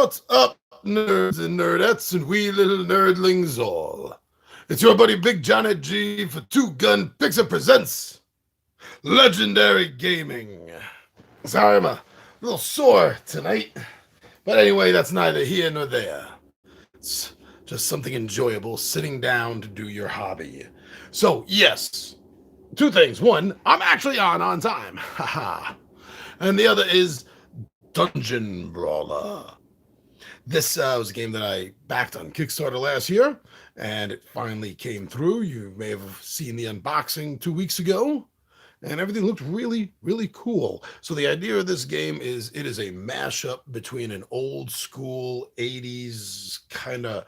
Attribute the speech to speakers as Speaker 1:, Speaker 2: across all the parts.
Speaker 1: What's up, nerds and nerdettes and wee little nerdlings all? It's your buddy Big John at G for Two Gun Pixar Presents Legendary Gaming. Sorry, I'm a little sore tonight. But anyway, that's neither here nor there. It's just something enjoyable sitting down to do your hobby. So, yes, two things. One, I'm actually on time. Haha. And the other is Dungeon Brawler. This was a game that I backed on Kickstarter last year, and it finally came through. You may have seen the unboxing 2 weeks ago, and everything looked really, really cool. So the idea of this game is it is a mashup between an old school 80s kind of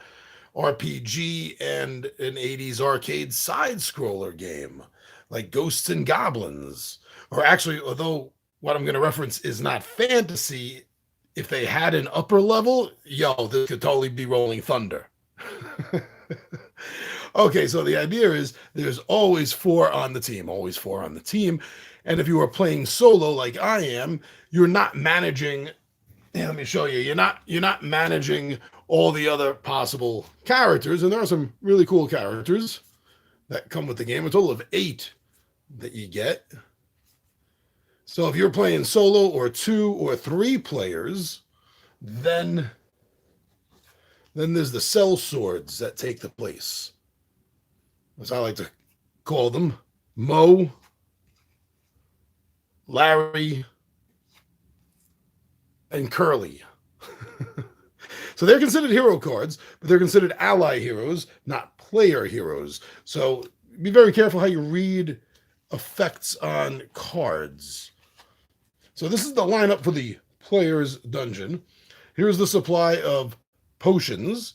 Speaker 1: RPG and an 80s arcade side scroller game, like Ghosts and Goblins. Or actually, although what I'm going to reference is not fantasy, if they had an upper level, this could totally be Rolling Thunder. Okay, so the idea is there's always four on the team. And if you are playing solo like I am, you're not managing. Let me show you. You're not managing all the other possible characters, and there are some really cool characters that come with the game. A total of 8 that you get. So if you're playing solo or 2 or 3 players, then there's the cell swords that take the place. As I like to call them, Mo, Larry, and Curly. So they're considered hero cards, but they're considered ally heroes, not player heroes. So be very careful how you read effects on cards. So this is the lineup for the player's dungeon. Here's the supply of potions.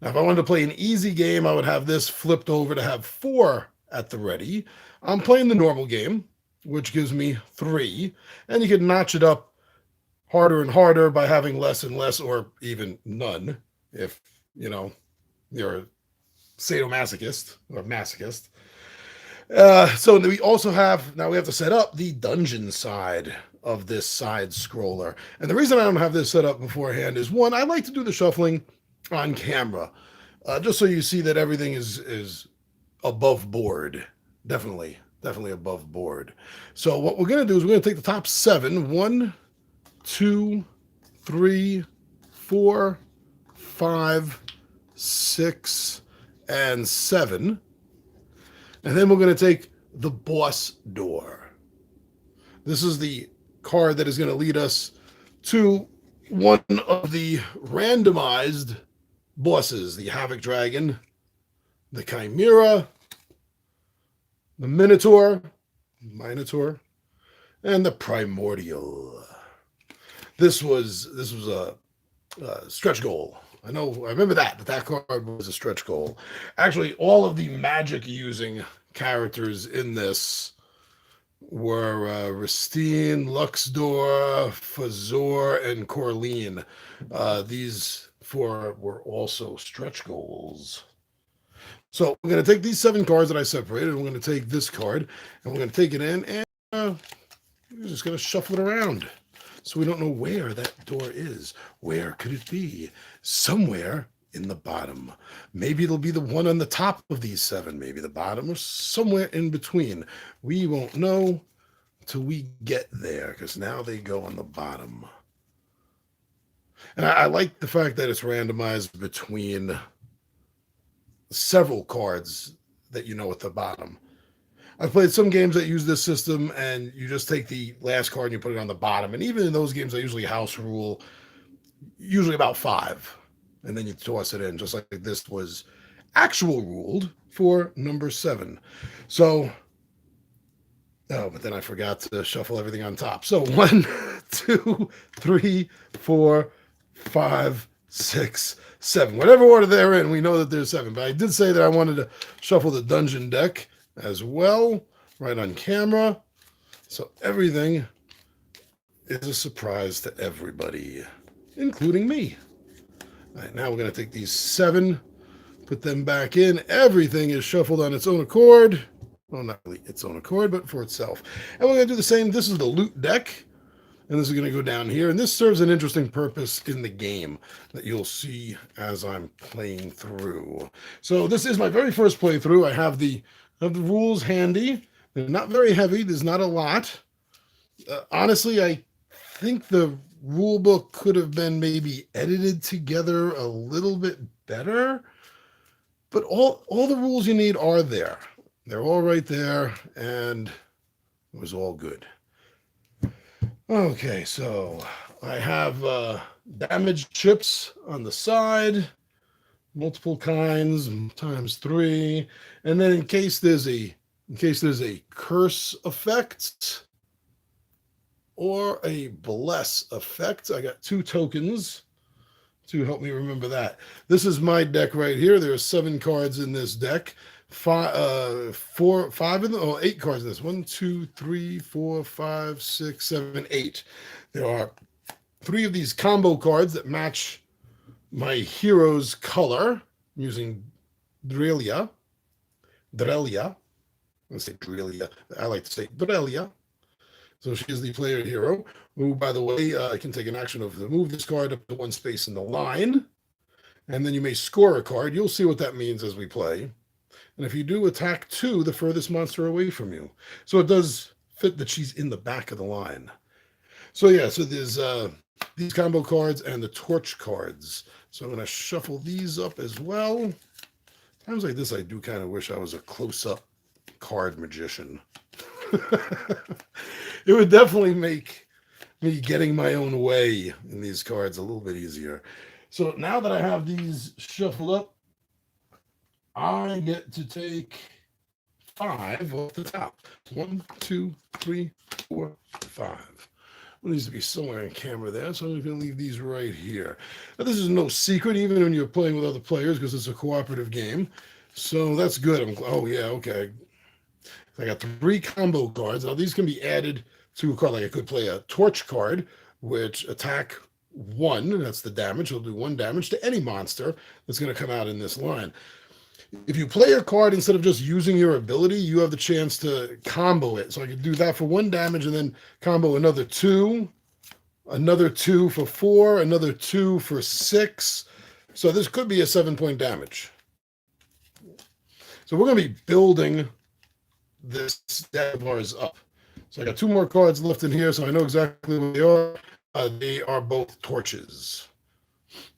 Speaker 1: Now, if I wanted to play an easy game, I would have this flipped over to have 4 at the ready. I'm playing the normal game, which gives me 3. And you can notch it up harder and harder by having less and less, or even none, if, you're a sadomasochist or masochist. So we also have to set up the dungeon side of this side scroller. And the reason I don't have this set up beforehand is, one, I like to do the shuffling on camera, just so you see that everything is above board. Definitely above board. So what we're going to do is we're going to take the top 7, 1, 2, 3, 4, 5, 6, and 7. And then we're going to take the boss door. This is the card that is going to lead us to one of the randomized bosses, the Havoc Dragon, the Chimera, the Minotaur, and the Primordial. This was a stretch goal. I remember that card was a stretch goal. Actually, all of the magic using characters in this were Ristine, Luxdor, Fazor, and Corleen. These 4 were also stretch goals. So we're going to take these 7 cards that I separated, and we're going to take this card, and we're going to take it in, and we're just going to shuffle it around. So we don't know where that door is. Where could it be? Somewhere in the bottom. Maybe it'll be the one on the top of these 7, maybe the bottom, or somewhere in between. We won't know till we get there, because now they go on the bottom. And I like the fact that it's randomized between several cards that at the bottom. I've played some games that use this system, and you just take the last card and you put it on the bottom. And even in those games, I usually house rule, usually about 5. And then you toss it in, just like this was actual ruled for number 7. So, but then I forgot to shuffle everything on top. So 1, 2, 3, 4, 5, 6, 7. Whatever order they're in, we know that there's 7. But I did say that I wanted to shuffle the dungeon deck as well, right on camera. So everything is a surprise to everybody, including me. All right, now we're going to take these 7, put them back in. Everything is shuffled on its own accord. Well, not really its own accord, but for itself. And we're going to do the same. This is the loot deck. and this is going to go down here. And this serves an interesting purpose in the game that you'll see as I'm playing through. So this is my very first playthrough. I have the rules handy. They're not very heavy. There's not a lot. Honestly, I think the rule book could have been maybe edited together a little bit better. But all the rules you need are there. They're all right there, and it was all good. Okay, so I have damaged chips on the side, multiple kinds, times 3, and then in case there's a curse effect or a bless effect, I got 2 tokens to help me remember that. This is my deck right here. There are 7 cards in this deck. 5 of them, 8 cards in this. 1, 2, 3, 4, 5, 6, 7, 8. There are 3 of these combo cards that match my hero's color. I'm using Drelia. Let's say Drelia. I like to say Drelia. So she is the player hero, who, by the way, can take an action of move this card up to 1 space in the line, and then you may score a card. You'll see what that means as we play. And if you do, attack 2, the furthest monster away from you. So it does fit that she's in the back of the line. So yeah, so there's these combo cards and the torch cards. So I'm going to shuffle these up as well. Times like this, I do kind of wish I was a close-up card magician. It would definitely make me getting my own way in these cards a little bit easier. So now that I have these shuffled up, I get to take 5 off the top. 1, 2, 3, 4, 5. It needs to be somewhere in camera there, so I'm going to leave these right here. Now, this is no secret, even when you're playing with other players, because it's a cooperative game. So that's good. Oh, yeah, okay. I got 3 combo cards. Now, these can be added to a card. Like I could play a torch card, which attack 1, that's the damage. It'll do 1 damage to any monster that's going to come out in this line. If you play a card instead of just using your ability, you have the chance to combo it. So I could do that for 1 damage and then combo another 2 for 4, another 2 for 6. So this could be a 7-point damage. So we're going to be building this deck of ours up. So I got 2 more cards left in here, so I know exactly what they are. They are both torches.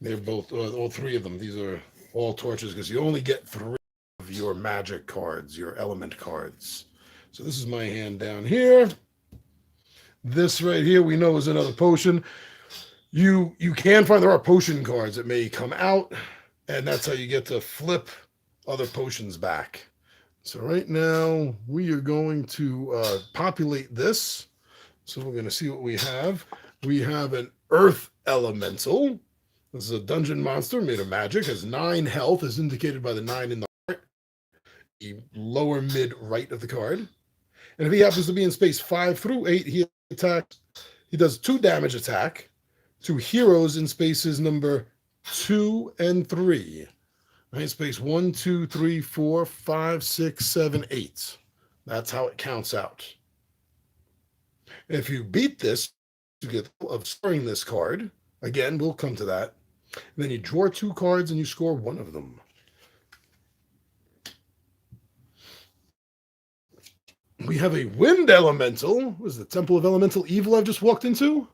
Speaker 1: They're both, all 3 of them. These are all torches because you only get 3 of your magic cards, your element cards. So this is my hand down here. This right here we know is another potion. You can find there are potion cards that may come out, and that's how you get to flip other potions back. So right now we are going to populate this. So we're going to see what we have. We have an Earth Elemental. This is a dungeon monster made of magic, has 9 health, as indicated by the 9 in the heart, the lower mid right of the card. And if he happens to be in space 5 through 8, he attacks. He does 2 damage attack to heroes in spaces number 2 and 3. Right, space 1, 2, 3, 4, 5, 6, 7, 8. That's how it counts out. If you beat this, you get of scoring this card. Again, we'll come to that. And then you draw 2 cards and you score 1 of them. We have a Wind Elemental. What is the Temple of Elemental Evil I've just walked into?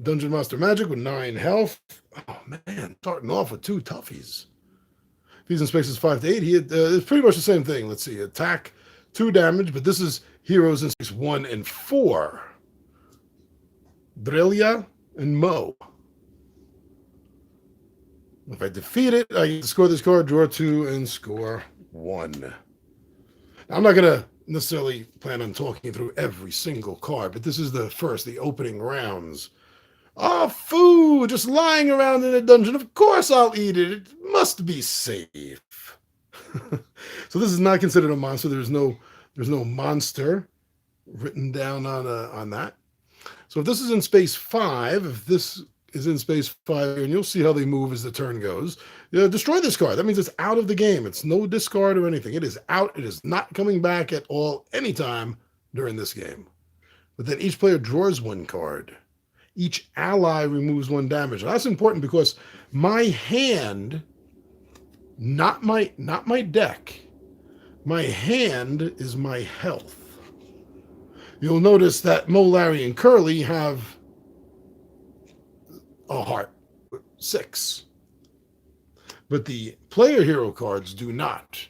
Speaker 1: Dungeon Master Magic with 9 health. Oh, man. Starting off with 2 toughies. If he's in spaces 5 to 8, it's pretty much the same thing. Let's see. Attack, 2 damage, but this is heroes in space 1 and 4. Drelia and Mo. If I defeat it, I get to score this card, draw 2, and score 1. Now, I'm not going to necessarily plan on talking through every single card, but this is the opening rounds. Oh, food just lying around in a dungeon. Of course I'll eat it. It must be safe. So this is not considered a monster. There's no monster written down on that. So if this is in space 5, if this is in space 5, and you'll see how they move as the turn goes, destroy this card. That means it's out of the game. It's no discard or anything. It is out. It is not coming back at all anytime during this game. but then each player draws one card. Each ally removes one damage. And that's important because my hand, not my deck, my hand is my health. You'll notice that Mo, Larry, and Curly have a heart, 6. But the player hero cards do not,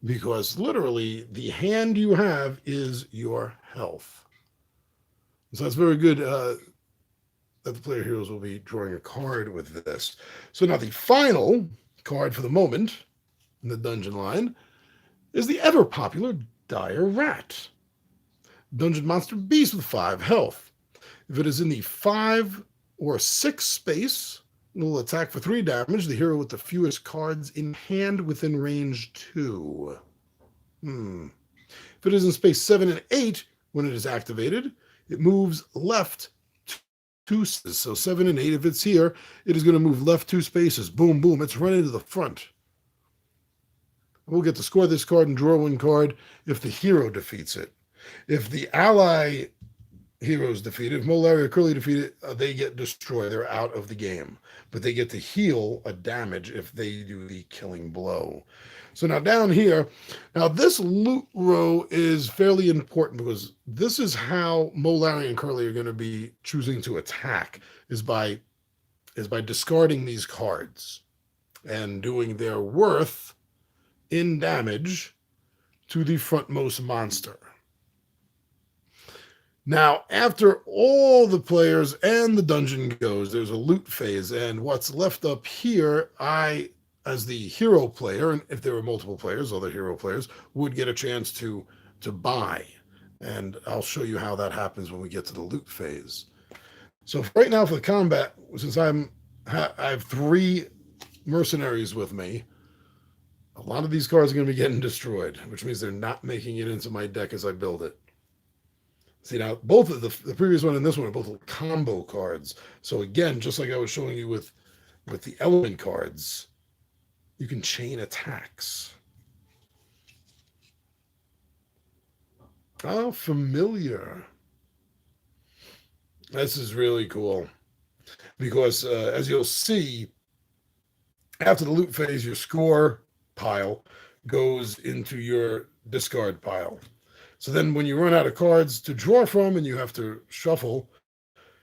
Speaker 1: because literally the hand you have is your health. So that's very good that the player heroes will be drawing a card with this. So now the final card for the moment in the dungeon line is the ever popular Dire Rat. Dungeon monster beast with 5 health. If it is in the 5 or 6 space, it will attack for 3 damage. The hero with the fewest cards in hand within range 2. If it is in space 7 and 8, when it is activated, it moves left 2 spaces. So 7 and 8, if it's here, it is going to move left 2 spaces. Boom, boom. It's running to the front. We'll get to score this card and draw 1 card if the hero defeats it. If the ally heroes defeat it, if Mo, Larry, or Curly defeat it, they get destroyed. They're out of the game. But they get to heal a damage if they do the killing blow. So now down here, now this loot row is fairly important because this is how Mo, Larry, and Curly are going to be choosing to attack, is by discarding these cards and doing their worth in damage to the frontmost monster. Now, after all the players and the dungeon goes, there's a loot phase, and what's left up here, I, as the hero player, and if there were multiple players, other hero players, would get a chance to buy. And I'll show you how that happens when we get to the loot phase. So right now for the combat, since I have 3 mercenaries with me, a lot of these cards are going to be getting destroyed, which means they're not making it into my deck as I build it. See, now, both of the previous one and this one are both combo cards. So again, just like I was showing you with the element cards, you can chain attacks. Oh, familiar. This is really cool. Because as you'll see, after the loot phase, your score pile goes into your discard pile. So then when you run out of cards to draw from and you have to shuffle,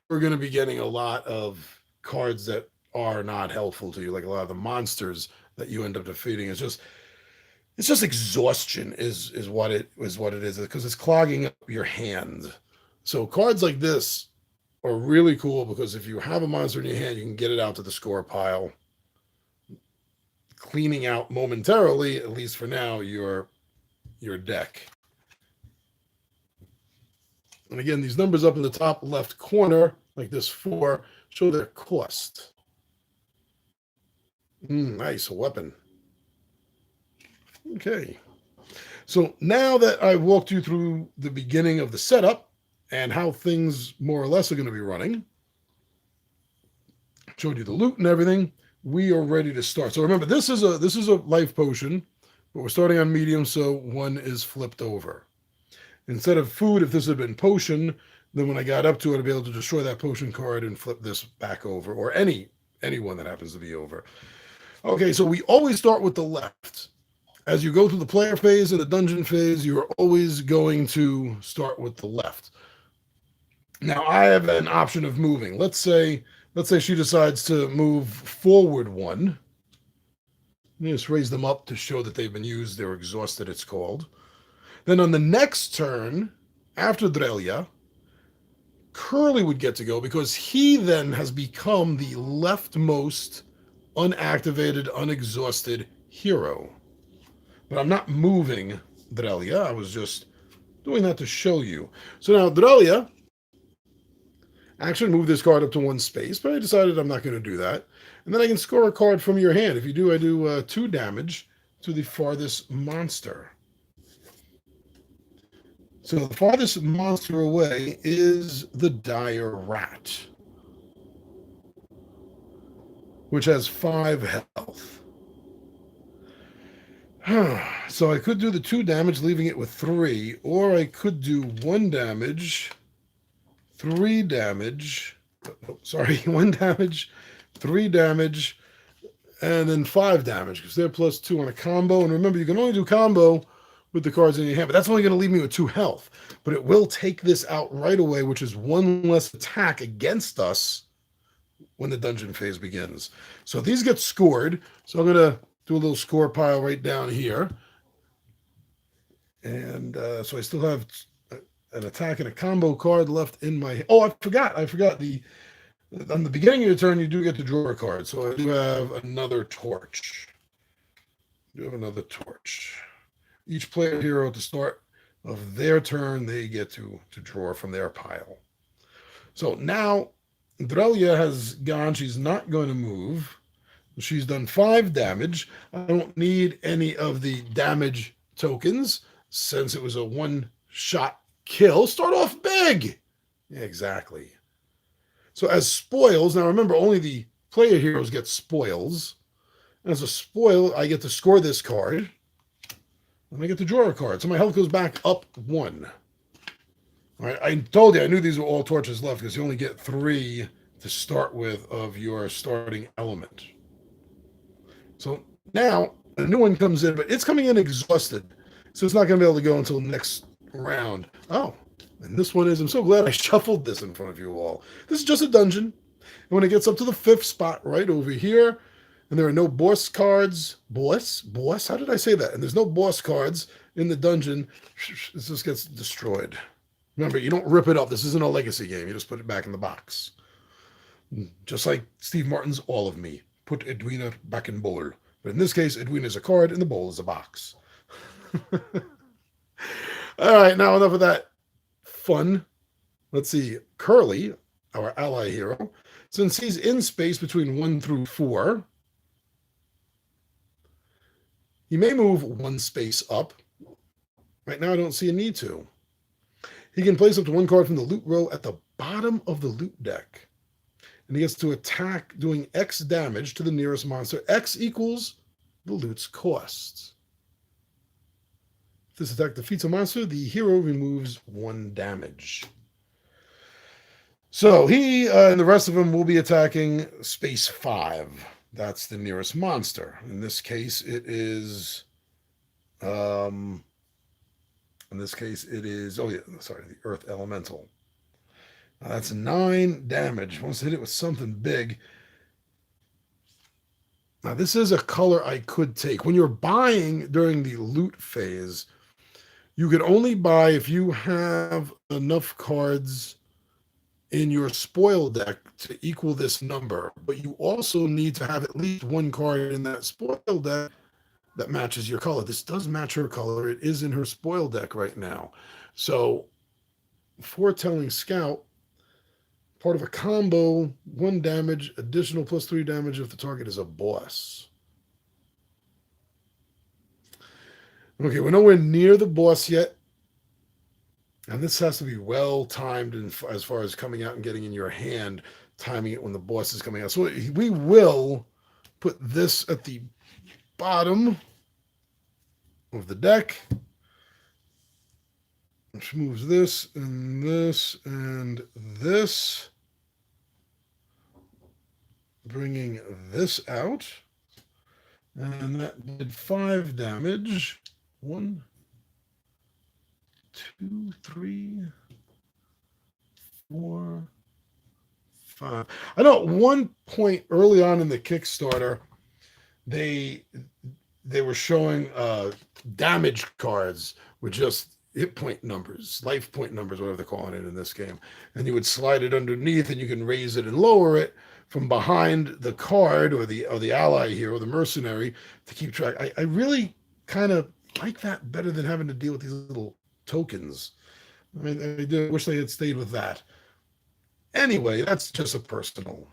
Speaker 1: we're going to be getting a lot of cards that are not helpful to you, like a lot of the monsters that you end up defeating. It's just exhaustion is what it is, because it's clogging up your hand. So cards like this are really cool because if you have a monster in your hand, you can get it out to the score pile, cleaning out momentarily, at least for now, your deck. And again, these numbers up in the top left corner, like this 4, show their cost. Nice, a weapon. Okay. So now that I've walked you through the beginning of the setup and how things more or less are going to be running, showed you the loot and everything, we are ready to start. So remember, this is a life potion, but we're starting on medium, so 1 is flipped over. Instead of food, if this had been potion, then when I got up to it, I'd be able to destroy that potion card and flip this back over, or any one that happens to be over. Okay, so we always start with the left. As you go through the player phase and the dungeon phase, you're always going to start with the left. Now, I have an option of moving. Let's say she decides to move forward 1. You just raise them up to show that they've been used. They're exhausted, it's called. Then on the next turn, after Drelia, Curly would get to go because he then has become the leftmost unactivated, unexhausted hero. But I'm not moving Drelia. I was just doing that to show you. So now Drelia actually moved this card up to 1 space, but I decided I'm not going to do that. And then I can score a card from your hand. If you do, I do 2 damage to the farthest monster. So the farthest monster away is the Dire Rat, which has 5 health. So I could do the 2 damage, leaving it with 3, or I could do 1 damage 3 damage. Oh, sorry, 1 damage, 3 damage, and then 5 damage because they're +2 on a combo. And remember, you can only do combo with the cards in your hand, but that's only going to leave me with 2 health. But it will take this out right away, which is 1 less attack against us when the dungeon phase begins. So these get scored. So I'm going to do a little score pile right down here. And so I still have an attack and a combo card left in my... Oh, I forgot. On the beginning of your turn, you do get to draw a card. So I do have another torch. Each player hero at the start of their turn, they get to draw from their pile. So now Drelia has gone. She's not going to move. She's done 5 damage. I don't need any of the damage tokens since it was a one-shot kill. Start off big. Yeah, exactly. So as spoils, now remember, only the player heroes get spoils. As a spoil, I get to score this card. And I get to draw a card. So my health goes back up 1. All right, I told you I knew these were all torches left because you only get 3 to start with of your starting element. So now a new one comes in, but it's coming in exhausted. So it's not going to be able to go until next round. Oh, and this one is, I'm so glad I shuffled this in front of you all. This is just a dungeon. And when it gets up to the 5th spot right over here, and there are no boss cards, boss? How did I say that? And there's no boss cards in the dungeon. This just gets destroyed. Remember, you don't rip it up. This isn't a legacy game. You just put it back in the box. Just like Steve Martin's All of Me. Put Edwina back in bowl. But in this case, Edwina is a card and the bowl is a box. All right, now enough of that fun. Let's see. Curly, our ally hero, since he's in space between 1 through 4, he may move 1 space up. Right now, I don't see a need to. He can place up to 1 card from the loot row at the bottom of the loot deck. And he gets to attack doing X damage to the nearest monster. X equals the loot's cost. If this attack defeats a monster, the hero removes 1 damage. So he and the rest of them will be attacking space 5. That's the nearest monster. In this case, it is... the Earth Elemental. That's 9 damage. Wants to hit it with something big. Now, this is a color I could take. When you're buying during the loot phase, you can only buy if you have enough cards in your spoil deck to equal this number. But you also need to have at least 1 card in that spoil deck that matches your color. This does match her color. It is in her spoil deck right now. So, Foretelling Scout, part of a combo, 1 damage, additional +3 damage if the target is a boss. Okay, we're nowhere near the boss yet. And this has to be well timed as far as coming out and getting in your hand, timing it when the boss is coming out. So we will put this at the bottom of the deck, which moves this and this and this, bringing this out, and that did 5 damage. 1, 2, 3, 4, 5. I know at one point early on in the Kickstarter, they were showing damage cards with just hit point numbers, life point numbers, whatever they're calling it in this game. And you would slide it underneath and you can raise it and lower it from behind the card or the ally here or the mercenary to keep track. I really kind of like that better than having to deal with these little tokens. I mean, I do wish they had stayed with that. Anyway, that's just a personal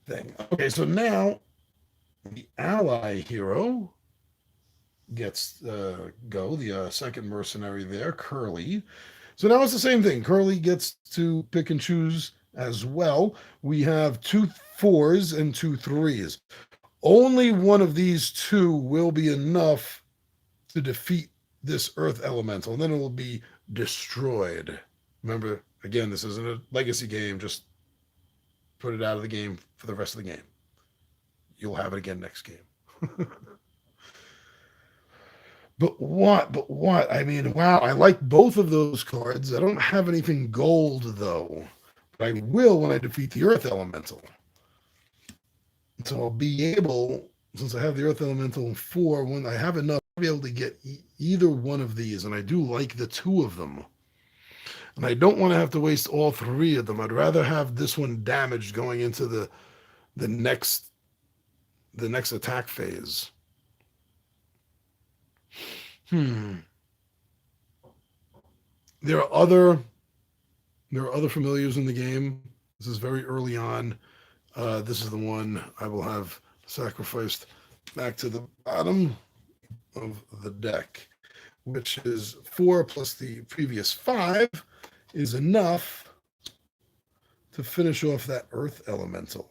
Speaker 1: thing. Okay, so now the ally hero gets go, the second mercenary there, Curly. So now it's the same thing. Curly gets to pick and choose as well. We have 2 4s and 2 3s. Only one of these 2 will be enough to defeat this Earth Elemental, and then it will be destroyed. Remember, Again, this isn't a legacy game. Just put it out of the game for the rest of the game. You'll have it again next game. But what? But what? I mean, wow, I like both of those cards. I don't have anything gold, though. But I will when I defeat the Earth Elemental. So I'll be able, since I have the Earth Elemental in 4, when I have enough, I'll be able to get either one of these. And I do like the 2 of them. And I don't want to have to waste all 3 of them. I'd rather have this one damaged going into the next attack phase. There are other familiars in the game. This is very early on. This is the one I will have sacrificed back to the bottom of the deck, which is 4 plus the previous 5 is enough to finish off that Earth Elemental.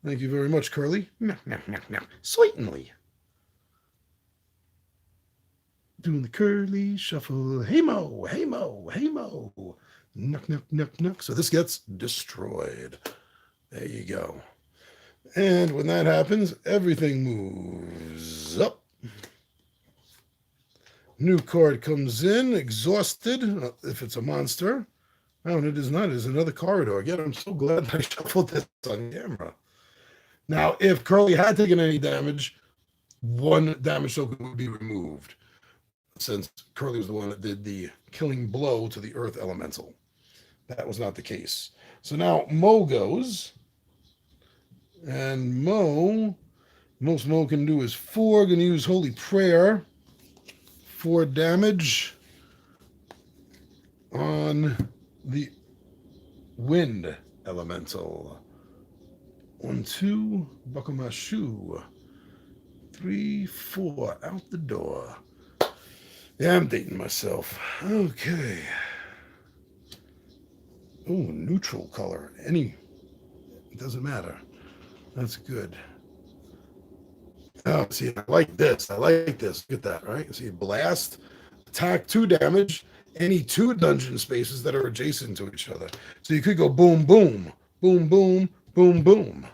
Speaker 1: Thank you very much, Curly. No. Certainly. Doing the Curly shuffle. Hey Mo, hey Mo, hey Mo. Nuck. So this gets destroyed. There you go. And when that happens, everything moves up. New card comes in, exhausted, if it's a monster. Oh, and it is not. It is another corridor. Again, I'm so glad I shuffled this on camera. Now, if Curly had taken any damage, 1 damage token would be removed, since Curly was the one that did the killing blow to the Earth Elemental. That was not the case. So now Mo goes, and most Mo can do is 4. Going to use Holy Prayer. 4 damage on the Wind Elemental. 1, 2, buckle my shoe. 3, 4, out the door. Yeah, I'm dating myself. Okay. Oh, neutral color. It doesn't matter. That's good. Oh, see, I like this. Look at that, right? See, blast, attack, 2 damage, any 2 dungeon spaces that are adjacent to each other. So you could go boom, boom, boom, boom, boom, boom.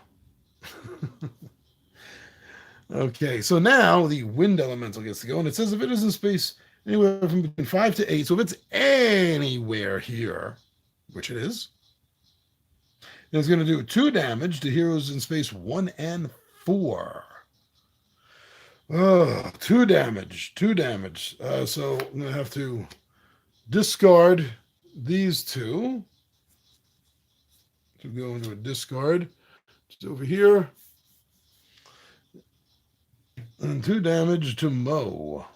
Speaker 1: Okay, so now the Wind Elemental gets to go, and it says if it is in space anywhere from between 5 to 8, so if it's anywhere here, which it is, it's going to do 2 damage to heroes in space 1 and 4. Oh, 2 damage. So I'm going to have to discard these 2 to go into a discard. Just over here. And 2 damage to Mo.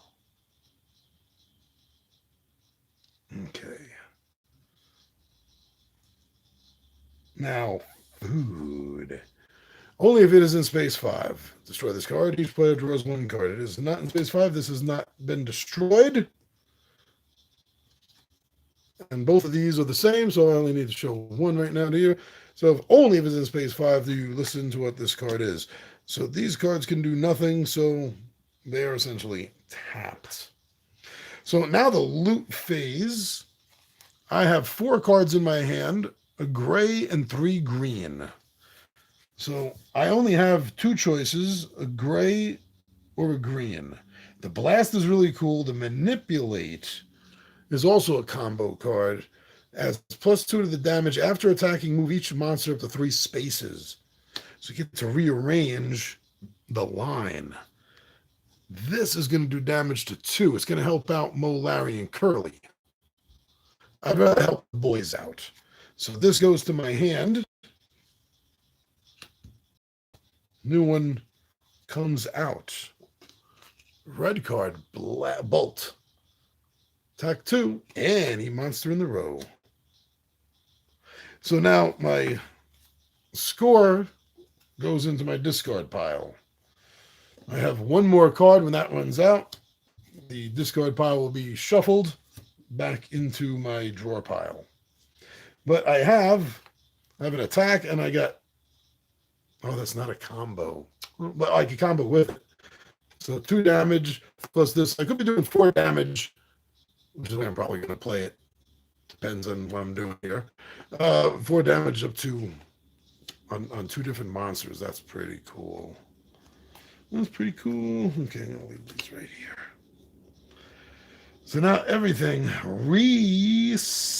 Speaker 1: Okay. Now, food. Only if it is in space 5. Destroy this card. Each player draws 1 card. It is not in space 5. This has not been destroyed. And both of these are the same, so I only need to show 1 right now to you. So only if it's in space 5 do you listen to what this card is. So these cards can do nothing, so they are essentially tapped. So now the loot phase. I have 4 cards in my hand, a gray and 3 green. So I only have 2 choices, a gray or a green. The blast is really cool. The manipulate is also a combo card. As +2 to the damage after attacking, move each monster up to 3 spaces. So you get to rearrange the line. This is going to do damage to 2. It's going to help out Mo, Larry, and Curly. I'd rather help the boys out. So this goes to my hand. New one comes out. Red card, Bolt. Attack 2, any monster in the row. So now my score goes into my discard pile. I have 1 more card. When that runs out, the discard pile will be shuffled back into my drawer pile. But I have an attack, and I got, oh, that's not a combo. But I can combo with it. So 2 damage plus this. I could be doing 4 damage, which is the way I'm probably going to play it. Depends on what I'm doing here. 4 damage up to on 2 different monsters. That's pretty cool. That's pretty cool. Okay, I'm gonna leave these right here. So now everything resets.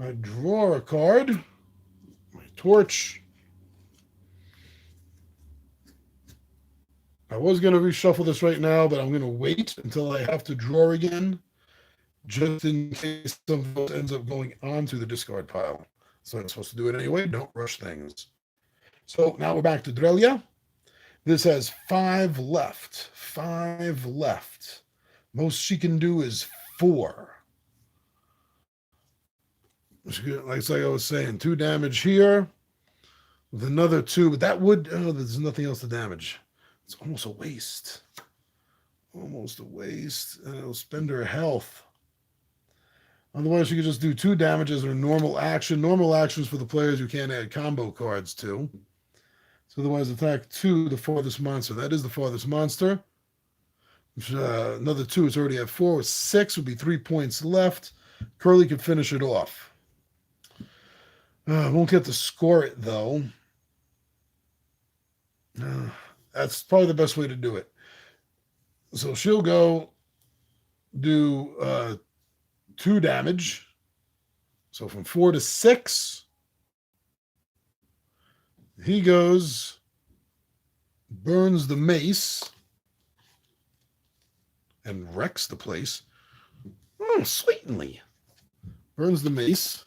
Speaker 1: I draw a card. My torch. I was going to reshuffle this right now, but I'm going to wait until I have to draw again, just in case something else ends up going onto the discard pile. So I'm supposed to do it anyway. Don't rush things. So now we're back to Drelia. This has 5 left. 5 left. Most she can do is 4. Like I was saying, 2 damage here with another 2, but that would, there's nothing else to damage. It's almost a waste. Almost a waste. And it'll spend her health. Otherwise, she could just do 2 damages or normal action. Normal actions for the players you can't add combo cards to. So otherwise, attack 2, the farthest monster. That is the farthest monster. Another 2, it's already at 4. 6 would be 3 points left. Curly could finish it off. Won't get to score it, though. That's probably the best way to do it. So she'll go do 2 damage. So from 4 to 6. He goes, burns the mace, and wrecks the place. Oh, sweetly. Burns the mace.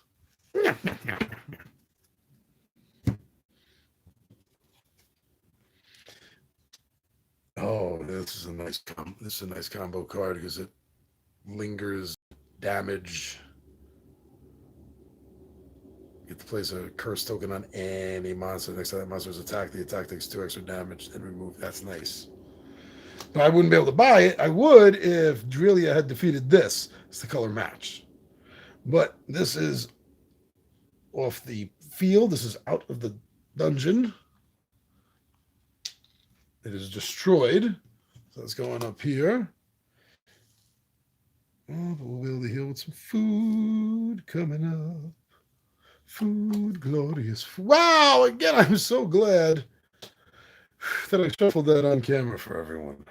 Speaker 1: Oh, this is a nice combo card because it lingers damage. Get to place a curse token on any monster. Next time that monster is attacked, the attack takes 2 extra damage and remove. That's nice. But I wouldn't be able to buy it. I would if Drelia had defeated this. It's the color match. But this is off the field. This is out of the dungeon. It is destroyed. So it's going up here. Oh, but we'll be able to heal with some food coming up. Food, glorious. Wow, again, I'm so glad that I shuffled that on camera for everyone.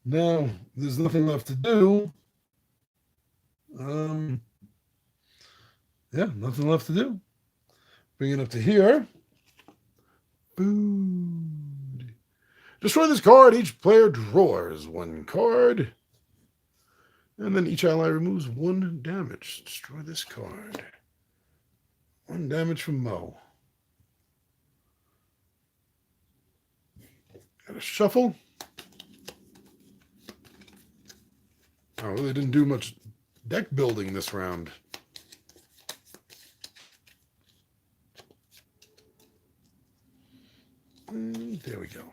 Speaker 1: Now, there's nothing left to do. Yeah, nothing left to do. Bring it up to here. Food. Destroy this card. Each player draws 1 card. And then each ally removes 1 damage. Destroy this card. 1 damage from Mo. Got a shuffle. I really didn't do much deck building this round. And there we go.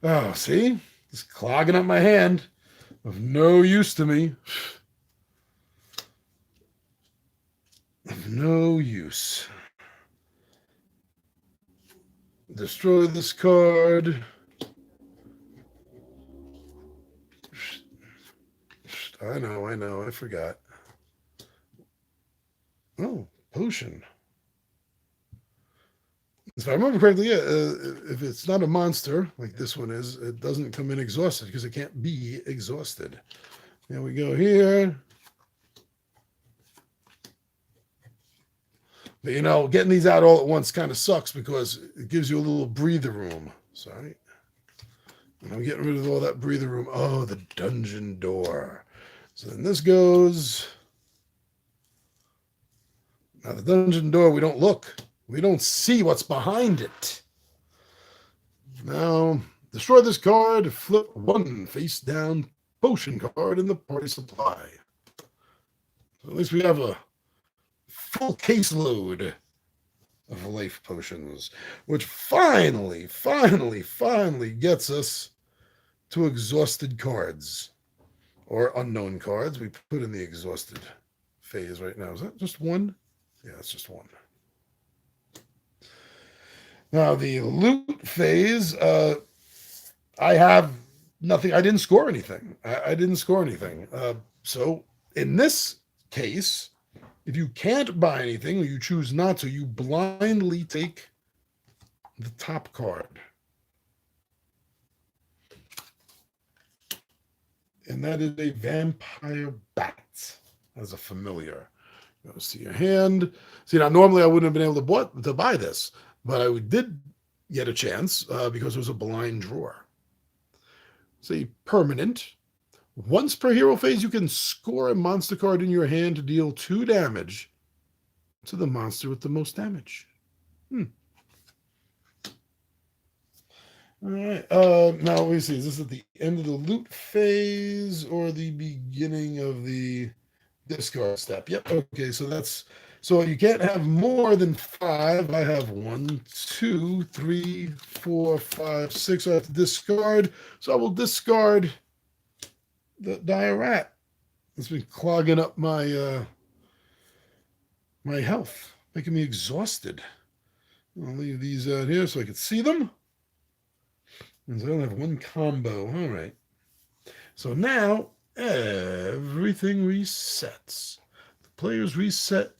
Speaker 1: Oh, see? It's clogging up my hand. Of no use to me. Of no use. Destroy this card. I know, I forgot. Oh, potion. If I remember correctly, yeah, if it's not a monster, like this one is, it doesn't come in exhausted because it can't be exhausted. There we go here. But, you know, getting these out all at once kind of sucks because it gives you a little breather room. Sorry. And I'm getting rid of all that breather room. Oh, the dungeon door. So then this goes. Now, the dungeon door, we don't look. We don't see what's behind it. Now, destroy this card. Flip 1 face down potion card in the party supply. So at least we have a full caseload of life potions, which finally gets us to exhausted cards or unknown cards. We put in the exhausted phase right now. Is that just 1? Yeah, it's just 1. Now the loot phase, I have nothing. I didn't score anything. I didn't score anything. So in this case, if you can't buy anything or you choose not to, you blindly take the top card. And that is a vampire bat as a familiar. Goes to your hand. See, now normally I wouldn't have been able to buy this, but I did get a chance because it was a blind draw. It's a permanent. Once per hero phase, you can score a monster card in your hand to deal 2 damage to the monster with the most damage. All right. Now let me see. Is this at the end of the loot phase or the beginning of the discard step? Yep. Okay. So you can't have more than 5. I have 1, 2, 3, 4, 5, 6. I have to discard. So I will discard the dire rat. It's been clogging up my my health, making me exhausted. I'll leave these out here so I can see them. And I only have 1 combo. All right. So now everything resets. The players reset.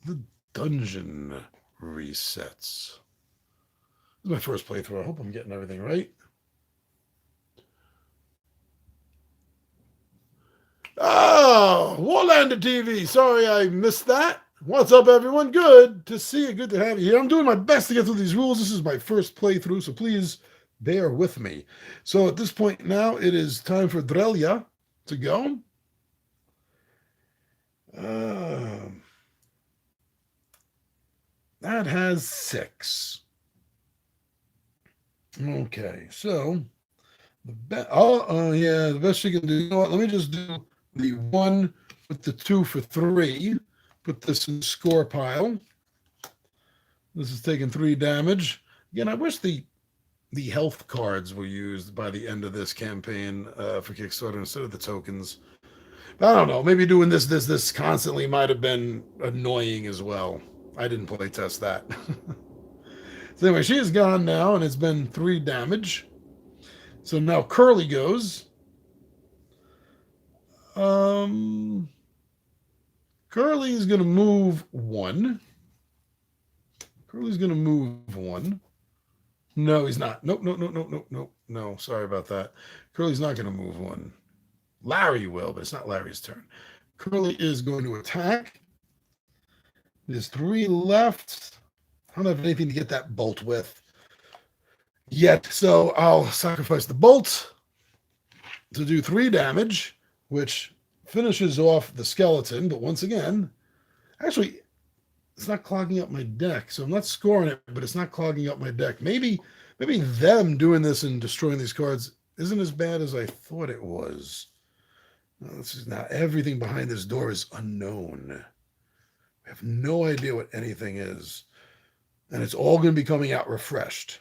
Speaker 1: The dungeon resets. This is my first playthrough. I hope I'm getting everything right. Oh, Warlander TV. Sorry I missed that. What's up, everyone? Good to see you. Good to have you here. I'm doing my best to get through these rules. This is my first playthrough, so please bear with me. So at this point now, it is time for Drelia to go. That has 6. Okay, so the best you can do. You know what? Let me just do the 1 with the 2 for 3. Put this in the score pile. This is taking 3 damage. Again, I wish the health cards were used by the end of this campaign for Kickstarter instead of the tokens. I don't know. Maybe doing this constantly might have been annoying as well. I didn't play test that. So anyway, she is gone now, and it's been 3 damage. So now Curly goes. Curly is going to move 1. Curly's going to move 1. No, he's not. Nope. No, sorry about that. Curly's not going to move 1. Larry will, but it's not Larry's turn. Curly is going to attack. There's 3 left. I don't have anything to get that bolt with yet, so I'll sacrifice the bolt to do 3 damage, which finishes off the skeleton. But once again, actually, it's not clogging up my deck, so I'm not scoring it, but it's not clogging up my deck. Maybe them doing this and destroying these cards isn't as bad as I thought it was. Now everything behind this door is unknown. I have no idea what anything is. And it's all going to be coming out refreshed.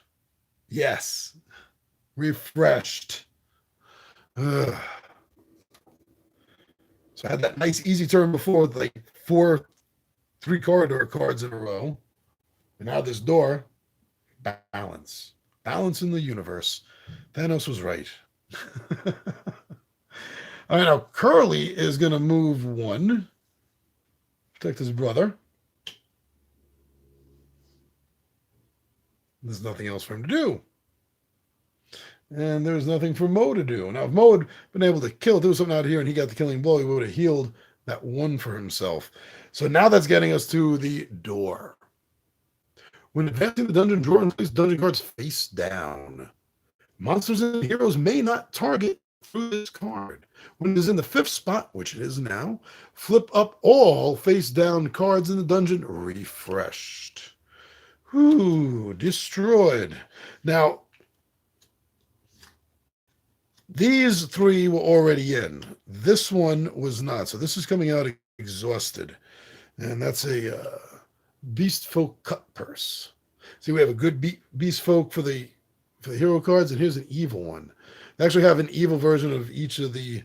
Speaker 1: Yes. Refreshed. Ugh. So I had that nice easy turn before with like 4 3-corridor cards in a row. And now this door, balance. Balance in the universe. Thanos was right. All right, now Curly is going to move 1. Protect his brother. There's nothing else for him to do. And there's nothing for Mo to do. Now, if Mo had been able to do something out here and he got the killing blow, he would have healed that 1 for himself. So now that's getting us to the door. When advancing the dungeon, drawer and place dungeon cards face down. Monsters and heroes may not target through this card. When it is in the 5th spot, which it is now, flip up all face down cards in the dungeon, refreshed. Whew, destroyed. Now, these 3 were already in. This one was not. So this is coming out exhausted. And that's a Beast Folk cut purse. See, we have a good Beast Folk for the hero cards, and here's an evil one. They actually have an evil version of each of the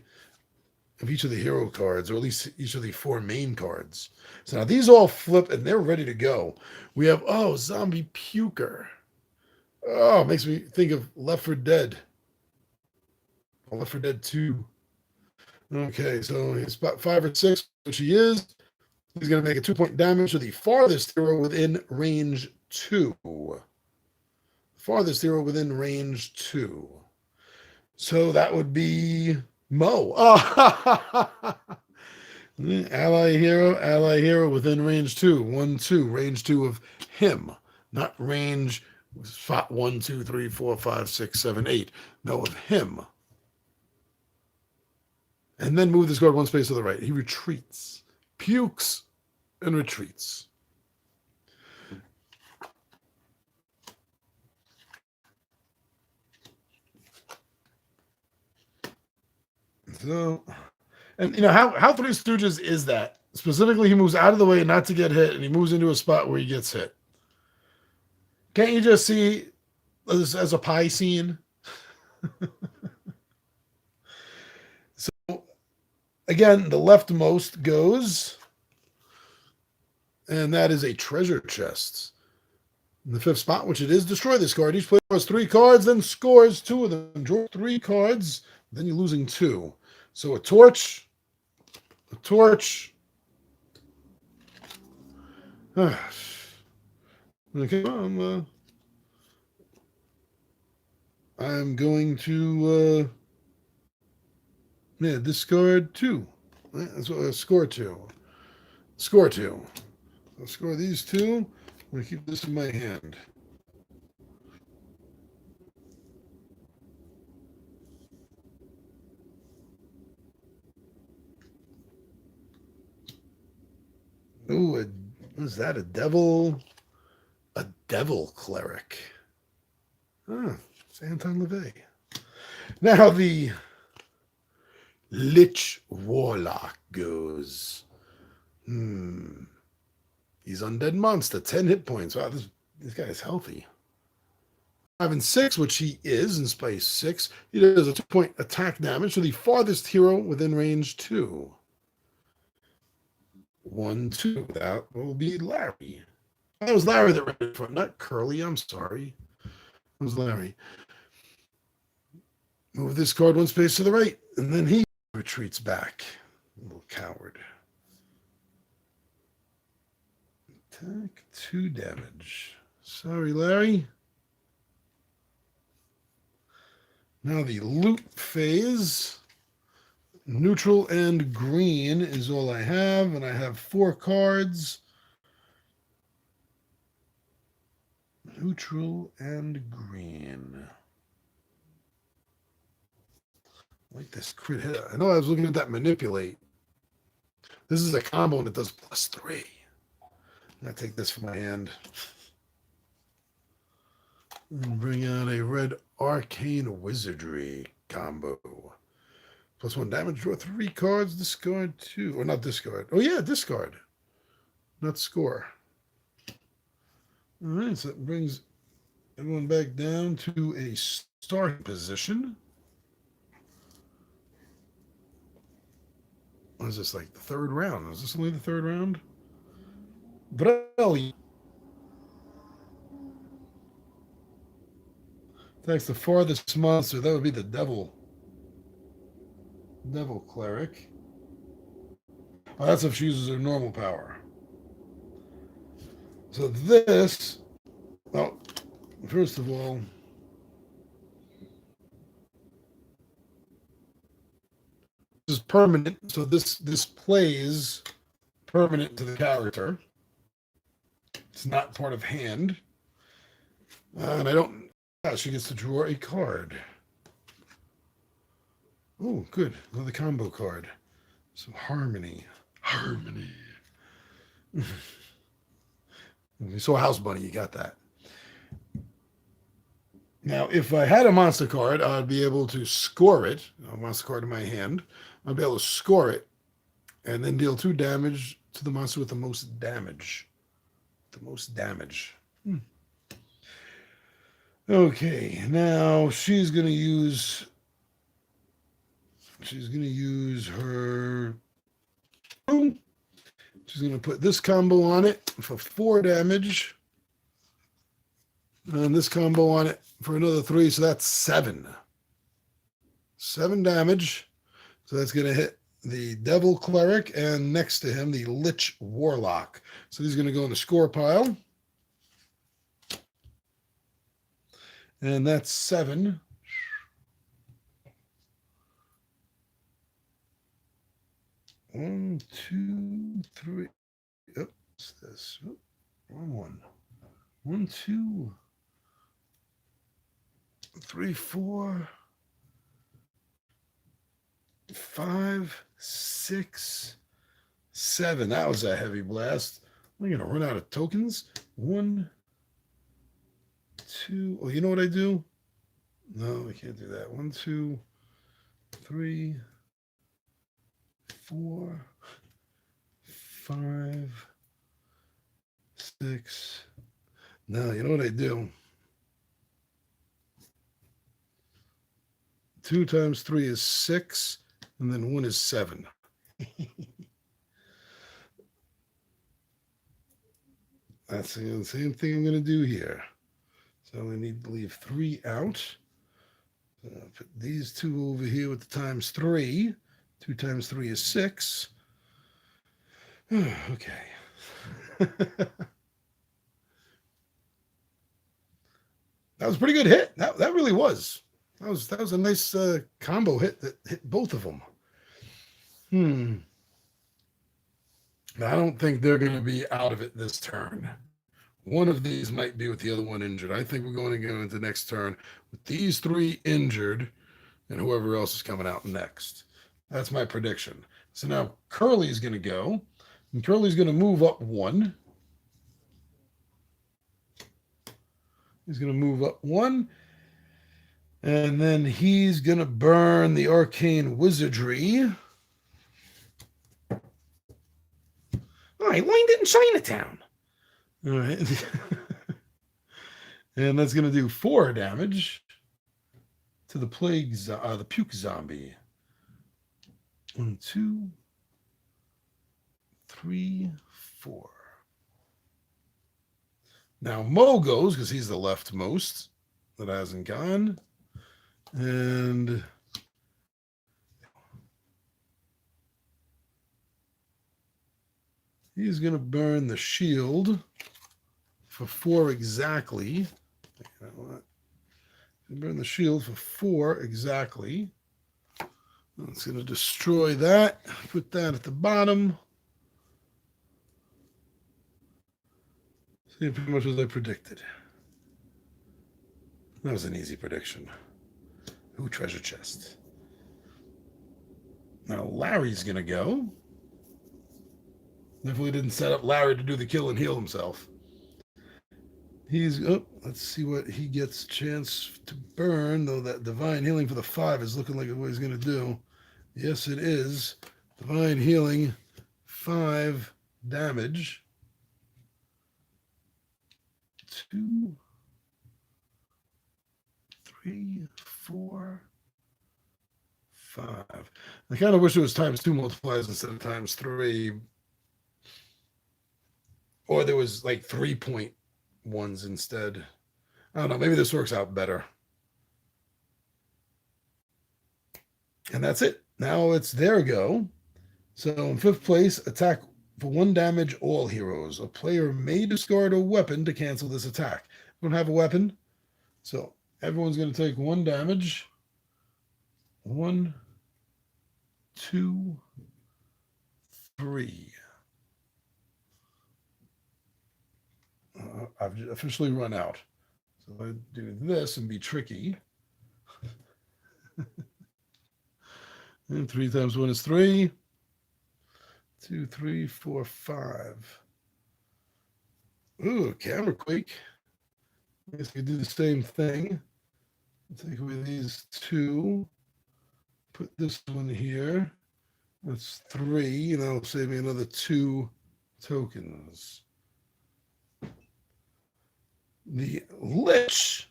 Speaker 1: hero cards, or at least each of the 4 main cards. So now these all flip and they're ready to go. We have, zombie puker. Oh, it makes me think of Left 4 Dead. Left 4 Dead 2. Okay, so he's about 5 or 6, which he is. He's going to make a 2-point damage to the farthest hero within range 2. Farthest hero within range 2. So that would be Mo. Oh, ally hero within range 2. 1, 2. Range 2 of him, not range 1, 2, 3, 4, 5, 6, 7, 8. No, of him. And then move this card 1 space to the right. He retreats, pukes, and retreats. So, and how Three Stooges is that? Specifically, he moves out of the way not to get hit, and he moves into a spot where he gets hit. Can't you just see this as a pie scene? So, again, the leftmost goes, and that is a treasure chest. In the 5th spot, which it is, destroy this card. Each player draws 3 cards, then scores 2 of them. Draw 3 cards, then you're losing 2. So a torch. Okay, I'm going to discard 2. That's what score 2. Score 2. I'll score these 2. I'm going to keep this in my hand. Ooh, is that a devil? A devil cleric. Oh, it's Anton LaVey. Now the Lich Warlock goes. He's undead monster, 10 hit points. Wow, this guy is healthy. 5 and 6, which he is in space 6. He does a 2-point attack damage to the farthest hero within range 2. 1, 2. That will be Larry. That was Larry that ran in front, not Curly. I'm sorry. It was Larry. Move this card 1 space to the right, and then he retreats back. Little coward. Attack 2 damage. Sorry, Larry. Now the loot phase. Neutral and green is all I have, and I have 4 cards. Neutral and green. I like this crit hit. I know I was looking at that manipulate. This is a combo and it does +3. I'm going to take this from my hand. And bring out a red arcane wizardry combo. +1 damage, draw 3 cards, discard 2. Or not discard. Oh, yeah, discard. Not score. All right, so that brings everyone back down to a starting position. What is this, like the 3rd round? Is this only the 3rd round? Brawler. Attacks the farthest monster. That would be the devil. Devil cleric. Oh, that's if she uses her normal power. So this, well, first of all, this is permanent. So this plays permanent to the character. It's not part of hand. And I don't, she gets to draw a card. Oh, good. Another combo card. Some harmony. Harmony. You saw House Bunny, you got that. Now, if I had a monster card, I'd be able to score it. A monster card in my hand. I'd be able to score it and then deal 2 damage to the monster with the most damage. The most damage. Okay, now she's going to use her. She's going to put this combo on it for 4 damage. And this combo on it for another 3, so that's 7. 7 damage. So that's going to hit the Devil Cleric and next to him the Lich Warlock. So he's going to go in the score pile. And that's 7. One, 2, 3. Oh, what's this? Oh, wrong one. 1, 2, 3, 4, 5, 6, 7. That was a heavy blast. I'm going to run out of tokens. 1, 2. Oh, you know what I do? No, I can't do that. 1, 2, 3, 4, 5, 6. No, you know what I do? 2 times 3 is 6, and then 1 is 7. That's the same thing I'm going to do here. So I need to leave 3 out. So I'll put these 2 over here with the times 3. 2 times 3 is 6. Okay. That was a pretty good hit. That really was. That was a nice combo hit that hit both of them. I don't think they're going to be out of it this turn. One of these might be with the other one injured. I think we're going to go into next turn with these 3 injured and whoever else is coming out next. That's my prediction. So now Curly's going to go. And Curly's going to move up 1. He's going to move up 1. And then he's going to burn the Arcane Wizardry. Oh, he lined it in Chinatown. All right. And that's going to do 4 damage to the the puke zombie. 1, 2, 3, 4. Now Mo goes because he's the leftmost that hasn't gone. And he's going to burn the shield for 4 exactly. You know what? Burn the shield for 4 exactly. It's going to destroy that. Put that at the bottom. See, pretty much as I predicted. That was an easy prediction. Ooh, treasure chest. Now Larry's going to go. Definitely didn't set up Larry to do the kill and heal himself. He's up. Let's see what he gets a chance to burn, though that divine healing for the 5 is looking like what he's going to do. Yes, it is. Divine healing, 5 damage. 2, 3, 4, 5. I kind of wish it was times 2 multipliers instead of times 3. Or there was like 3.1s instead. I don't know. Maybe this works out better. And that's it. Now it's their go. So in 5th place, attack for 1 damage all heroes. A player may discard a weapon to cancel this attack. We don't have a weapon. So everyone's going to take 1 damage. 1, 2, 3. I've officially run out. So I do this and be tricky. And 3 times 1 is 3. 2, 3, 4, 5. Ooh, camera quake. I guess we do the same thing. Take away these 2. Put this one here. That's 3. And that'll save me another 2 tokens. The Lich.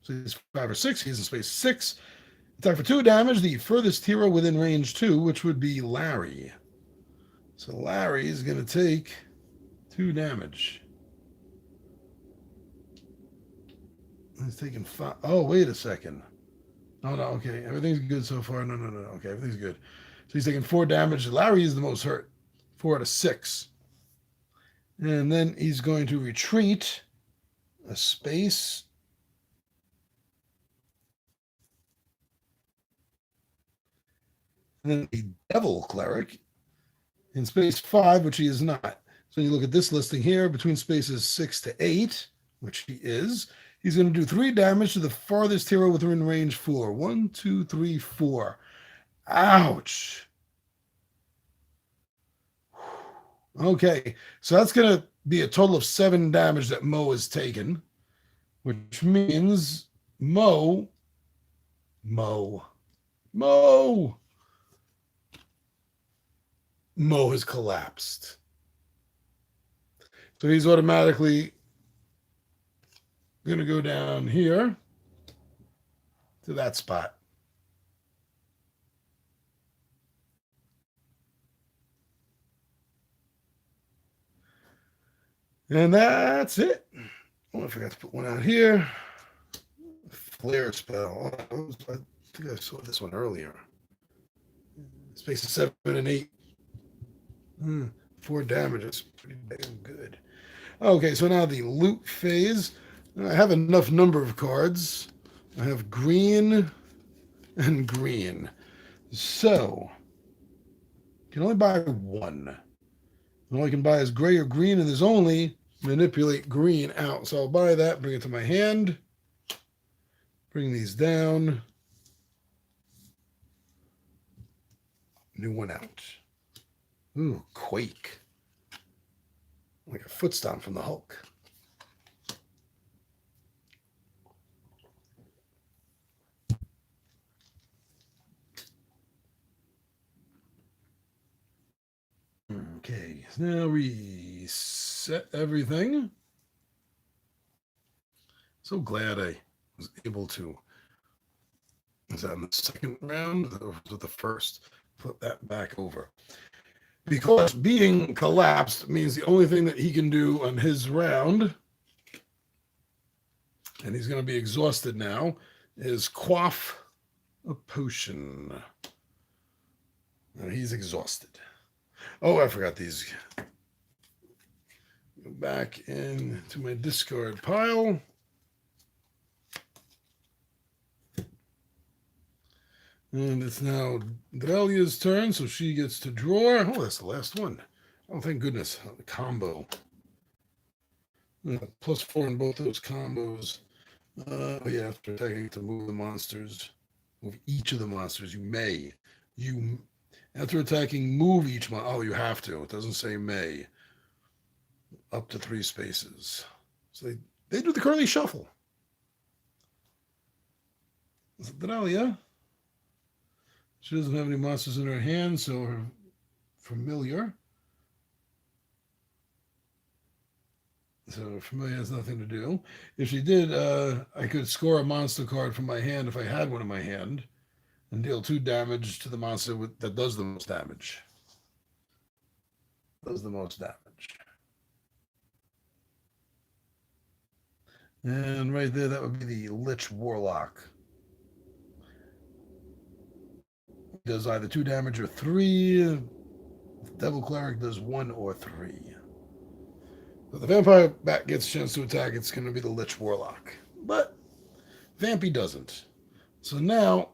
Speaker 1: So he's 5 or 6. He's in space 6. Attack for 2 damage. The furthest hero within range 2, which would be Larry. So Larry is going to take 2 damage. He's taking 5. Oh, wait a second. Oh, no. Okay. Everything's good so far. No. Okay. Everything's good. So he's taking 4 damage. Larry is the most hurt. 4 out of 6. And then he's going to retreat a space. And then a Devil Cleric in space 5, which he is not. So you look at this listing here, between spaces 6 to 8, which he is. He's going to do 3 damage to the farthest hero within range 4. 1, 2, 3, 4. Ouch. Okay, so that's going to be a total of 7 damage that Mo has taken, which means Mo has collapsed. So he's automatically going to go down here to that spot. And that's it. Oh, I forgot to put one out here. Flare spell. Oh, I think I saw this one earlier. Spaces 7 and 8. 4 damage. That's pretty damn good. Okay, so now the loot phase. I have enough number of cards. I have green and green. So, can only buy 1. All I can buy is gray or green, and there's only manipulate green out. So I'll buy that, bring it to my hand, bring these down. New one out. Ooh, Quake. Like a foot stomp from the Hulk. Okay, so now reset everything. So glad I was able to. Is that in the second round or was it the first? Flip that back over. Because being collapsed means the only thing that he can do on his round, and he's going to be exhausted now, is quaff a potion. Now he's exhausted. Oh, I forgot these. Go back into my discard pile. And it's now Drelia's turn, so she gets to draw. Oh, that's the last one. Oh, thank goodness. A combo. +4 in both those combos. Yeah, after attacking to move the monsters. Move each of the monsters. You may. After attacking, move each monster. Oh, you have to. It doesn't say may. Up to 3 spaces. So they do the curly shuffle. Is it Dralia? She doesn't have any monsters in her hand, so her familiar. So familiar has nothing to do. If she did, I could score a monster card from my hand if I had one in my hand, and deal 2 damage to the monster that does the most damage. Does the most damage. And right there, that would be the Lich Warlock. Does either 2 damage or 3. The Devil Cleric does 1 or 3. So the Vampire Bat gets a chance to attack. It's going to be the Lich Warlock. But Vampy doesn't. So now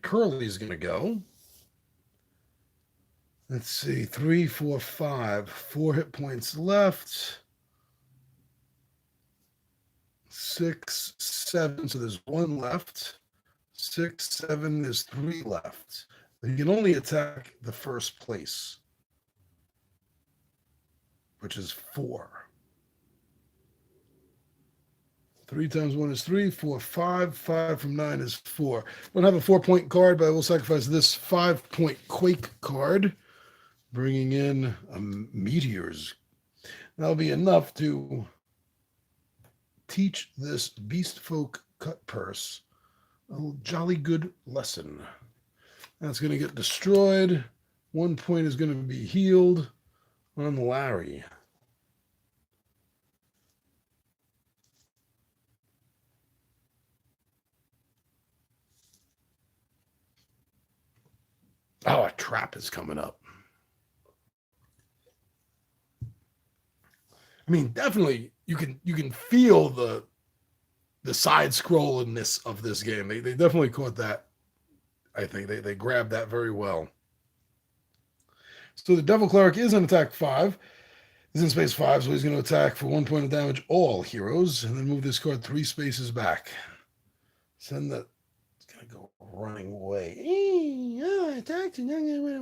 Speaker 1: Curly's going to go. Let's see. 3, 4, 5. 4 hit points left. 6, 7. So there's 1 left. 6, 7, there's 3 left. But you can only attack the first place, which is 4. 3 times 1 is 3, 4, 5. 5 from 9 is 4. I don't have a 4-point card, but I will sacrifice this 5-point Quake card, bringing in a Meteors. That'll be enough to teach this Beast Folk Cut Purse a jolly good lesson. That's going to get destroyed. 1 point is going to be healed on Larry. Oh, a trap is coming up. I mean, definitely you can feel the side scrolliness of this game. They definitely caught that. I think they grabbed that very well. So the Devil Cleric is on attack 5. He's in space 5, so he's going to attack for 1 point of damage all heroes, and then move this card 3 spaces back. Send that. It's going to go running away. I attacked and I'm going to run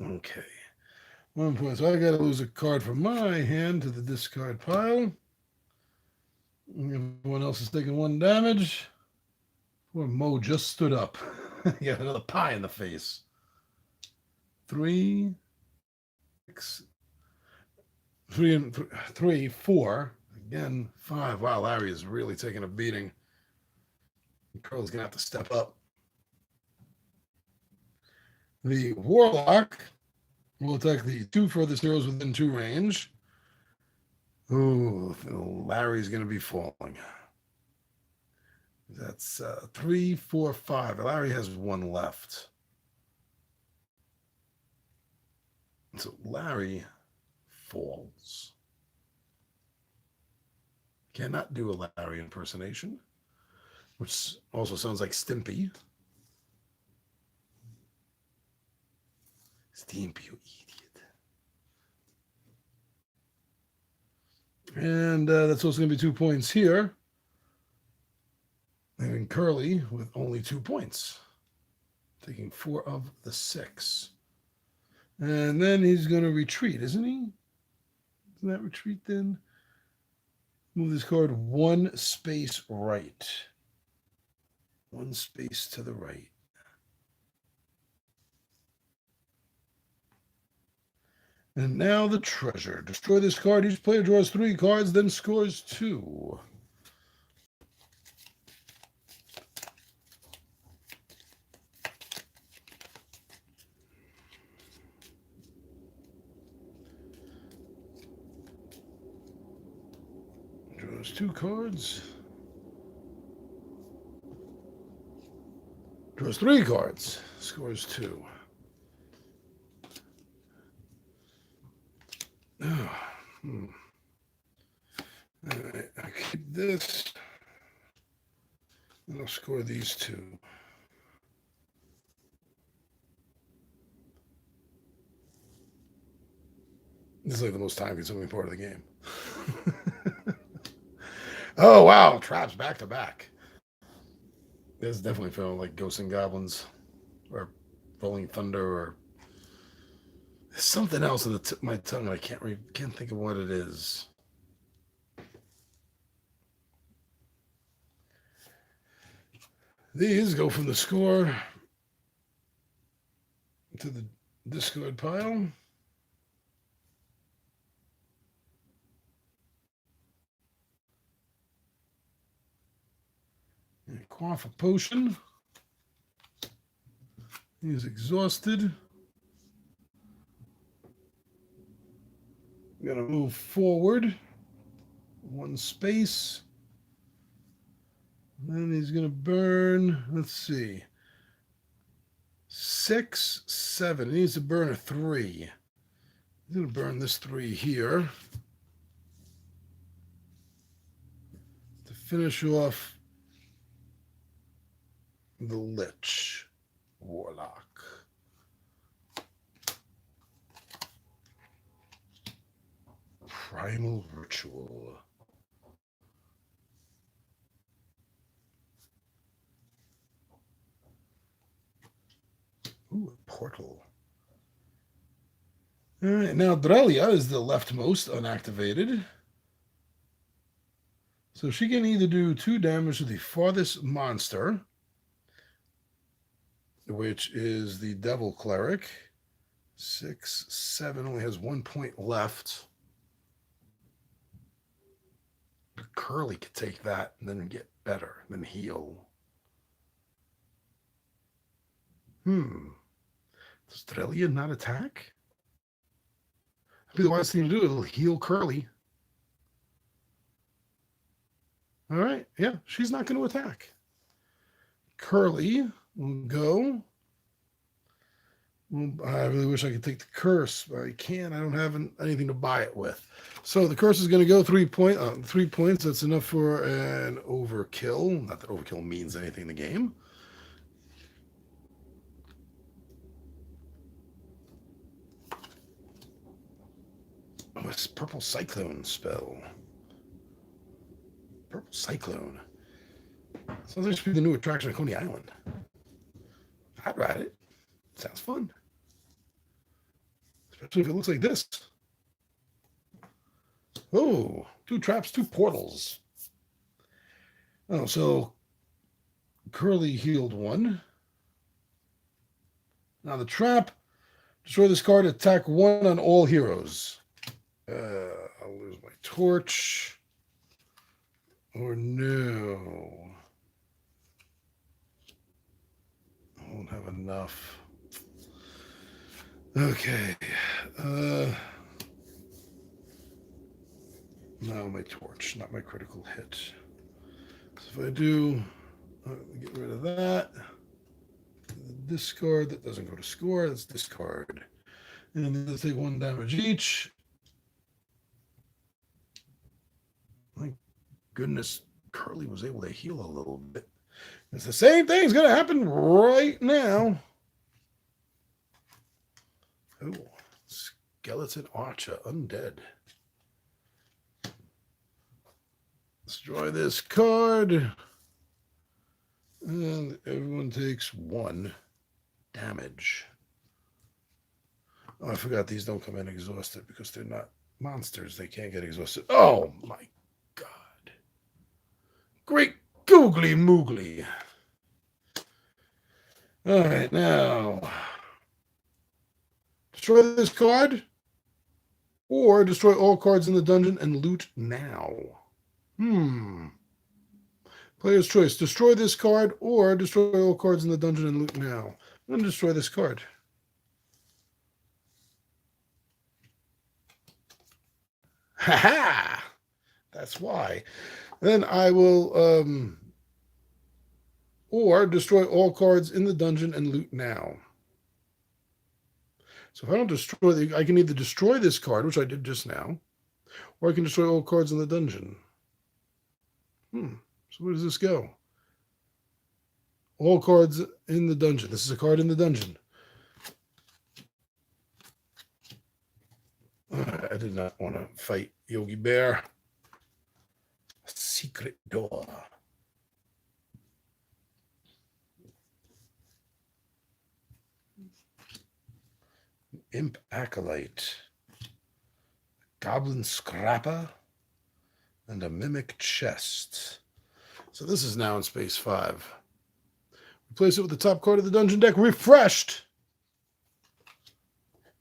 Speaker 1: away. Okay. 1 point. So I got to lose a card from my hand to the discard pile. Everyone else is taking 1 damage. Poor Mo just stood up. He got another pie in the face. 3, 6, 3 and 3, 4. Again, 5. Wow, Larry is really taking a beating. Curl's gonna have to step up. The Warlock will attack the 2 furthest heroes within 2 range. Ooh, Larry's gonna be falling. That's 3, 4, 5. Larry has 1 left. So Larry falls. Cannot do a Larry impersonation, which also sounds like Stimpy. Stimpy, you idiot. And that's also going to be 2 points here. Leaving Curly with only 2 points. Taking 4 of the 6. And then he's going to retreat, isn't he? Isn't that retreat then? Move this card 1 space right. 1 space to the right. And now the treasure. Destroy this card. Each player draws 3 cards, then scores 2. Draws 2 cards. Draws 3 cards. Scores 2. Oh, All right, I'll keep this. And I'll score these 2. This is like the most time-consuming part of the game. Oh, wow. Traps back to back. This definitely feeling like Ghosts and Goblins or Rolling Thunder or there's something else on the tip of my tongue. I can't think of what it is. These go from the score to the discard pile. Quaff a potion. He's exhausted. I'm gonna move forward 1 space. Then he's gonna burn. Let's see. 6, 7. He needs to burn a 3. He's gonna burn this 3 here to finish off the Lich Warlock. Primal Ritual. Ooh, a portal. All right, now Drelia is the leftmost unactivated. So she can either do 2 damage to the farthest monster, which is the Devil Cleric. 6, 7, only has 1 point left. But Curly could take that and then get better, then heal. Does Drelia not attack? That'd be the wisest thing to do. It'll heal Curly. All right. Yeah, she's not going to attack. Curly will go. I really wish I could take the curse, but I can't. I don't have anything to buy it with. So the curse is going to go 3 points. That's enough for an overkill. Not that overkill means anything in the game. Oh, it's Purple Cyclone spell. Purple Cyclone. Sounds like it should be the new attraction at Coney Island. I'd ride it. Sounds fun. Especially if it looks like this. Oh, 2 traps, 2 portals. Oh, so Curly healed 1. Now the trap. Destroy this card, attack 1 on all heroes. I'll lose my torch. Or no. I won't have enough. Okay. No, my torch, not my critical hit. So if I do, get rid of that. Discard, that doesn't go to score, that's discard. And then let's take 1 damage each. My goodness, Curly was able to heal a little bit. It's the same thing's going to happen right now. Oh, Skeleton Archer, undead. Destroy this card. And everyone takes 1 damage. Oh, I forgot these don't come in exhausted because they're not monsters. They can't get exhausted. Oh, my God. Great googly moogly. All right, now. Destroy this card. Or destroy all cards in the dungeon and loot now. Player's choice. Destroy this card or destroy all cards in the dungeon and loot now. I'm going to destroy this card. Ha-ha! That's why. Then I will or destroy all cards in the dungeon and loot now. So if I don't destroy, I can either destroy this card, which I did just now, or I can destroy all cards in the dungeon. So where does this go? All cards in the dungeon. This is a card in the dungeon. I did not want to fight Yogi Bear. A secret door. Imp Acolyte. Goblin Scrapper. And a Mimic Chest. So this is now in space 5. Replace it with the top card of the dungeon deck. Refreshed.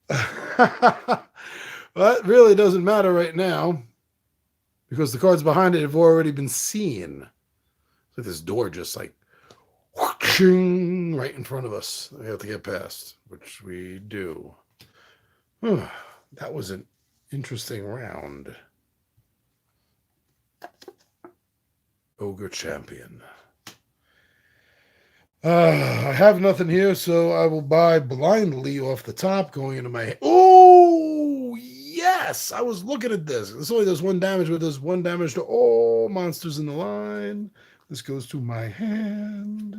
Speaker 1: Well, that really doesn't matter right now because the cards behind it have already been seen. So this door just like whooshing right in front of us. We have to get past, which we do. That was an interesting round. Ogre Champion. I have nothing here, so I will buy blindly off the top, going into my... Oh, yes! I was looking at this. This only does 1 damage, but it does 1 damage to all monsters in the line. This goes to my hand.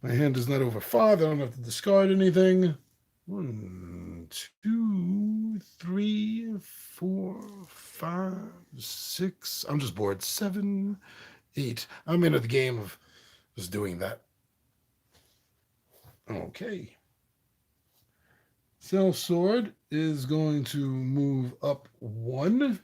Speaker 1: My hand is not over 5. I don't have to discard anything. 1, 2, 3, 4, 5, 6. I'm just bored. 7, 8. I'm into the game of just doing that. Okay. Sellsword is going to move up 1.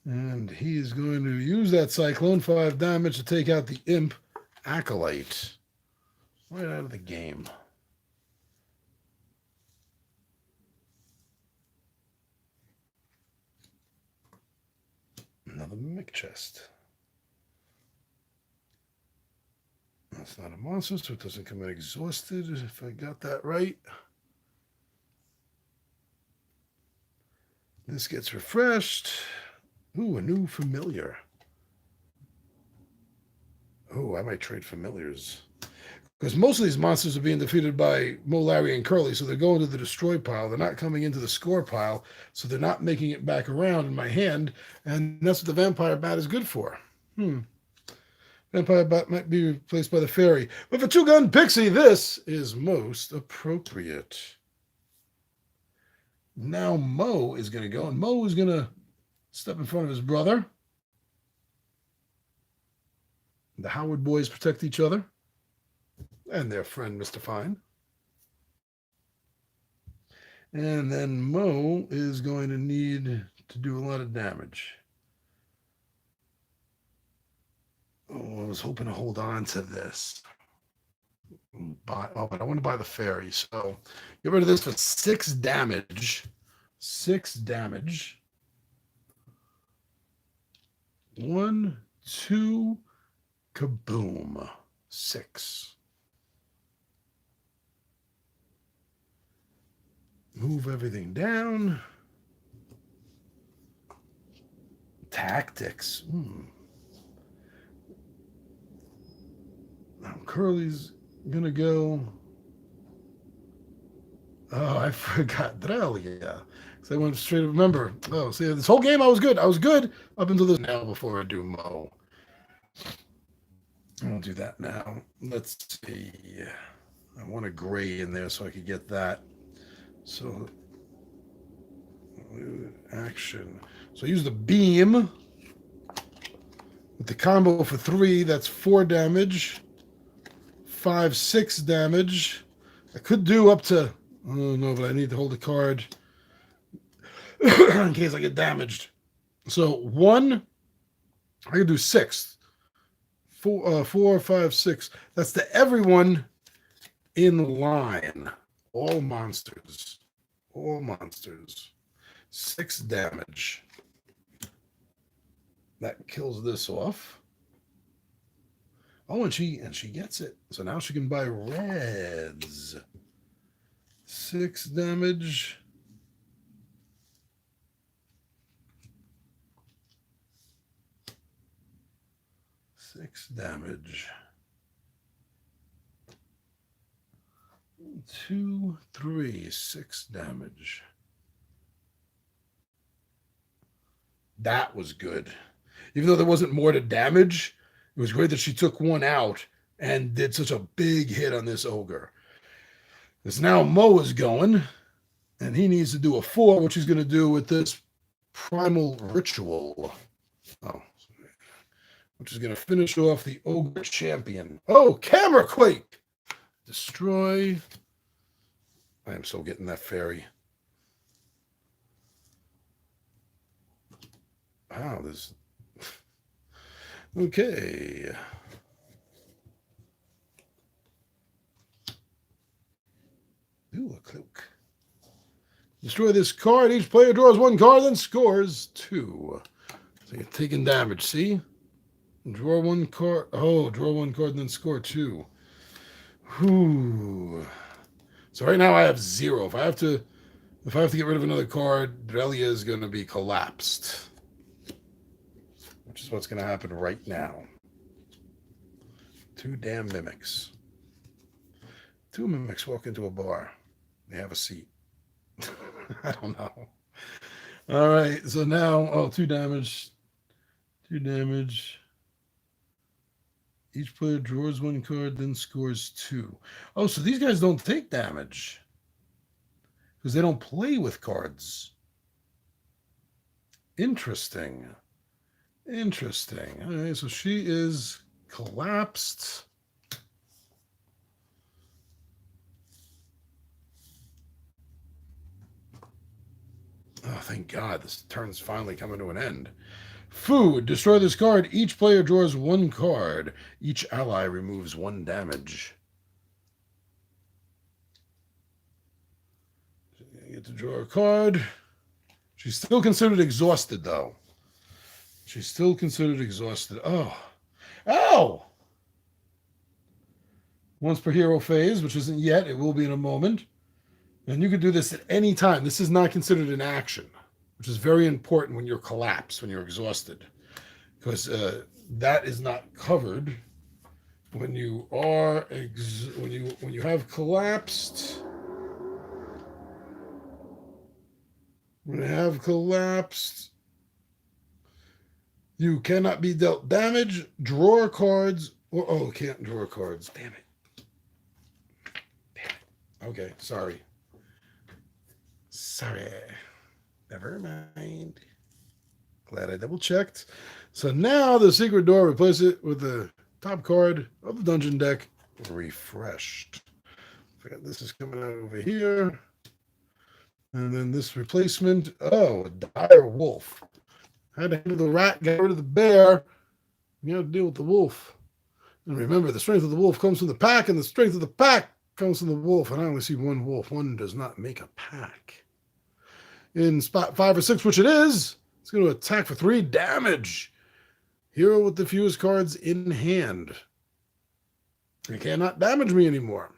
Speaker 1: And he is going to use that Cyclone 5 damage to take out the Imp Acolyte. Right out of the game. Another Mimic Chest. That's not a monster, so it doesn't come in exhausted, if I got that right. This gets refreshed. Ooh, a new familiar. Oh, I might trade familiars. Because most of these monsters are being defeated by Mo, Larry, and Curly, so they're going to the destroy pile. They're not coming into the score pile, so they're not making it back around in my hand, and that's what the vampire bat is good for. Vampire bat might be replaced by the fairy. But for two-gun pixie, this is most appropriate. Now Mo is going to go, and Mo is going to step in front of his brother. The Howard boys protect each other and their friend, Mr. Fine. And then Mo is going to need to do a lot of damage. Oh, I was hoping to hold on to this. But I want to buy the fairy. So get rid of this for 6 damage. 6 damage. 1, 2, kaboom. 6. Move everything down. Tactics. Now Curly's gonna go. Oh, I forgot Drelia. So I went straight. Remember? Oh, see, this whole game I was good. I was good up until this now before I do Mo. I'll do that now. Let's see. I want a gray in there so I could get that. So action. So I use the beam with the combo for 3. That's 4 damage. 5, 6 damage. I could do up to. Oh no, but I need to hold the card in case I get damaged. So 1. I could do 6. 4, 5, 6. That's to everyone in line. All monsters. All monsters. 6 damage. That kills this off. Oh, and she gets it. So now she can buy reds. 6 damage. Six damage. 2, 3, 6 damage. That was good. Even though there wasn't more to damage, it was great that she took 1 out and did such a big hit on this ogre. Because now Mo is going, and he needs to do a 4, which he's going to do with this primal ritual. Oh, which is going to finish off the ogre champion. Oh, camera quake! Destroy. I am so getting that fairy. Wow, this. Okay. Ooh, a cloak. Destroy this card. Each player draws 1 card, then scores 2. So you're taking damage, see? Draw 1 card. Oh, draw 1 card, then score 2. Whew. So right now I have 0. If I have to get rid of another card, Drelia is going to be collapsed. Which is what's going to happen right now. 2 damn mimics. 2 mimics walk into a bar. They have a seat. I don't know. All right. So now, 2 damage. 2 damage. Each player draws 1 card, then scores 2. Oh, so these guys don't take damage. Because they don't play with cards. Interesting. Interesting. All right, so she is collapsed. Oh, thank God. This turn's finally coming to an end. Food. Destroy this card. Each player draws 1 card. Each ally removes 1 damage. You get to draw a card. She's still considered exhausted, though. She's still considered exhausted. Oh. Ow! Once per hero phase, which isn't yet. It will be in a moment. And you can do this at any time. This is not considered an action. which is very important when you're collapsed, when you're exhausted, because that is not covered when you are when you have collapsed. When you have collapsed, you cannot be dealt damage, draw cards, or can't draw cards. Damn it. Okay, sorry. Never mind. Glad I double checked. So now the secret door, replace it with the top card of the dungeon deck, refreshed. Forgot this is coming out over here. And then this replacement, a dire wolf. Had to handle the rat, get rid of the bear. You have to deal with the wolf. And remember, the strength of the wolf comes from the pack, and the strength of the pack comes from the wolf. And I only see one wolf. One does not make a pack. In spot 5 or 6, which it is, it's going to attack for 3 damage. Hero with the fewest cards in hand. It cannot damage me anymore.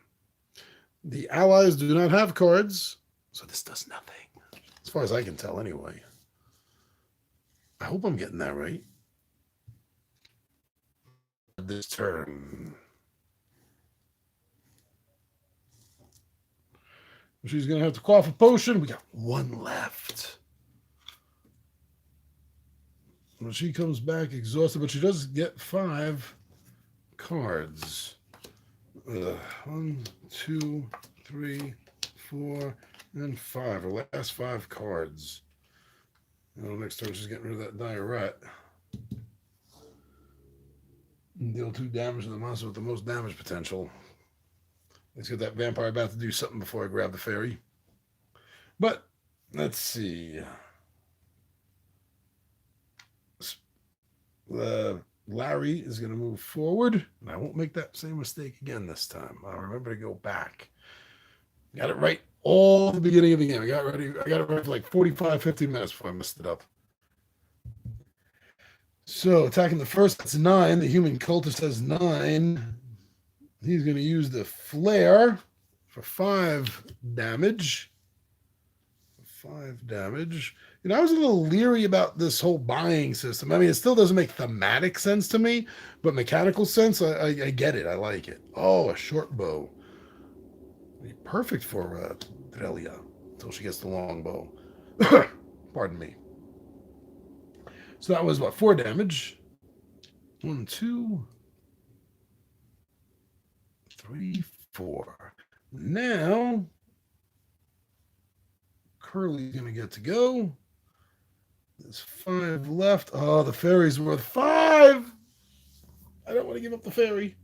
Speaker 1: The allies do not have cards, so this does nothing. As far as I can tell, anyway. I hope I'm getting that right. This turn. She's going to have to cough a potion. We got 1 left. Well, she comes back exhausted, but she does get 5 cards. 1, 2, 3, 4, and 5. Her last 5 cards. Next turn she's getting rid of that dire rat. And deal 2 damage to the monster with the most damage potential. Let's get that vampire about to do something before I grab the fairy. But let's see. Larry is going to move forward, and I won't make that same mistake again this time. I'll remember to go back. Got it right all the beginning of the game. I got it right for like 45, 50 minutes before I messed it up. So attacking the first, that's 9. The human cultist has 9. He's going to use the flare for 5 damage. 5 damage. I was a little leery about this whole buying system. I mean, it still doesn't make thematic sense to me, but mechanical sense, I get it. I like it. Oh, a short bow. Perfect for Delia until she gets the long bow. Pardon me. So that was, 4 damage? 1, 2, 3, 4. Now, Curly's going to get to go. There's 5 left. Oh, the fairy's worth 5. I don't want to give up the fairy.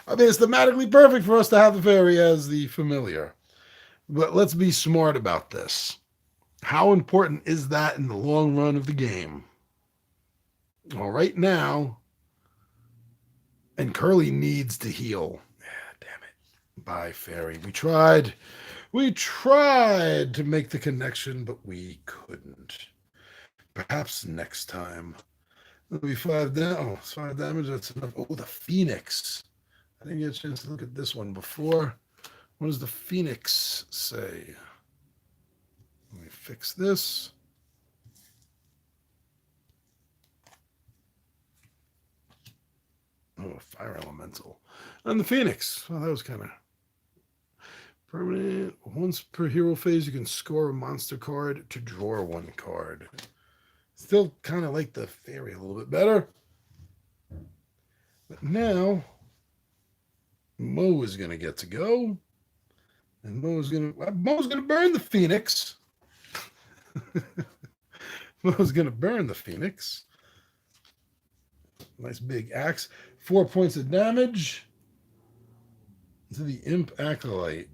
Speaker 1: I mean, it's thematically perfect for us to have the fairy as the familiar. But let's be smart about this. How important is that in the long run of the game? Well, right now, and Curly needs to heal. Damn it. Bye, fairy. We tried to make the connection, but we couldn't. Perhaps next time. It'll be 5 damage. 5 damage. That's enough. Oh, the Phoenix. I didn't get a chance to look at this one before. What does the Phoenix say? Let me fix this. Oh, fire elemental. And the Phoenix. Well, that was kind of permanent. Once per hero phase, you can score a monster card to draw 1 card. Still kind of like the fairy a little bit better. But now, Mo is going to get to go. And Mo's going to burn the Phoenix. Mo's going to burn the Phoenix. Nice big axe. 4 points of damage to the Imp Acolyte.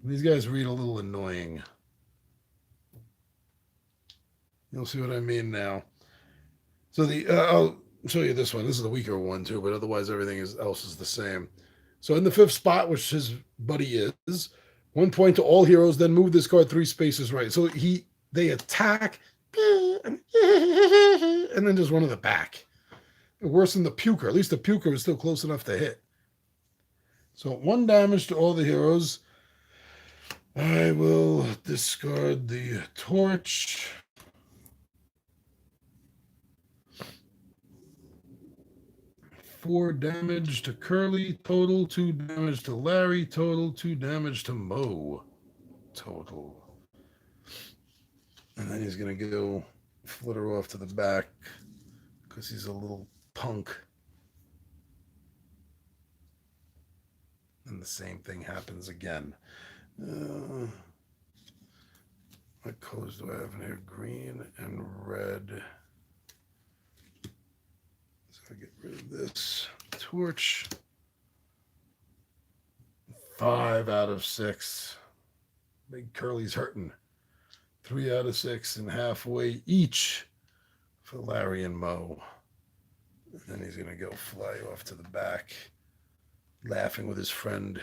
Speaker 1: These guys read a little annoying. You'll see what I mean now. So I'll show you this one. This is the weaker one too, but otherwise everything else is the same. So in the 5th spot, which his buddy is, 1 point to all heroes, then move this card 3 spaces right. So they attack and then just run to the back. Worse than the puker. At least the puker is still close enough to hit. So 1 damage to all the heroes. I will discard the torch. Four damage to Curly, total. 2 damage to Larry, total. 2 damage to Mo, total. And then he's going to go flutter off to the back because he's a little punk. And the same thing happens again. What colors do I have in here? Green and red. So I get rid of this torch. 5 out of 6. Big Curly's hurting. 3 out of 6 and halfway each for Larry and Mo. And then he's going to go fly off to the back, laughing with his friend.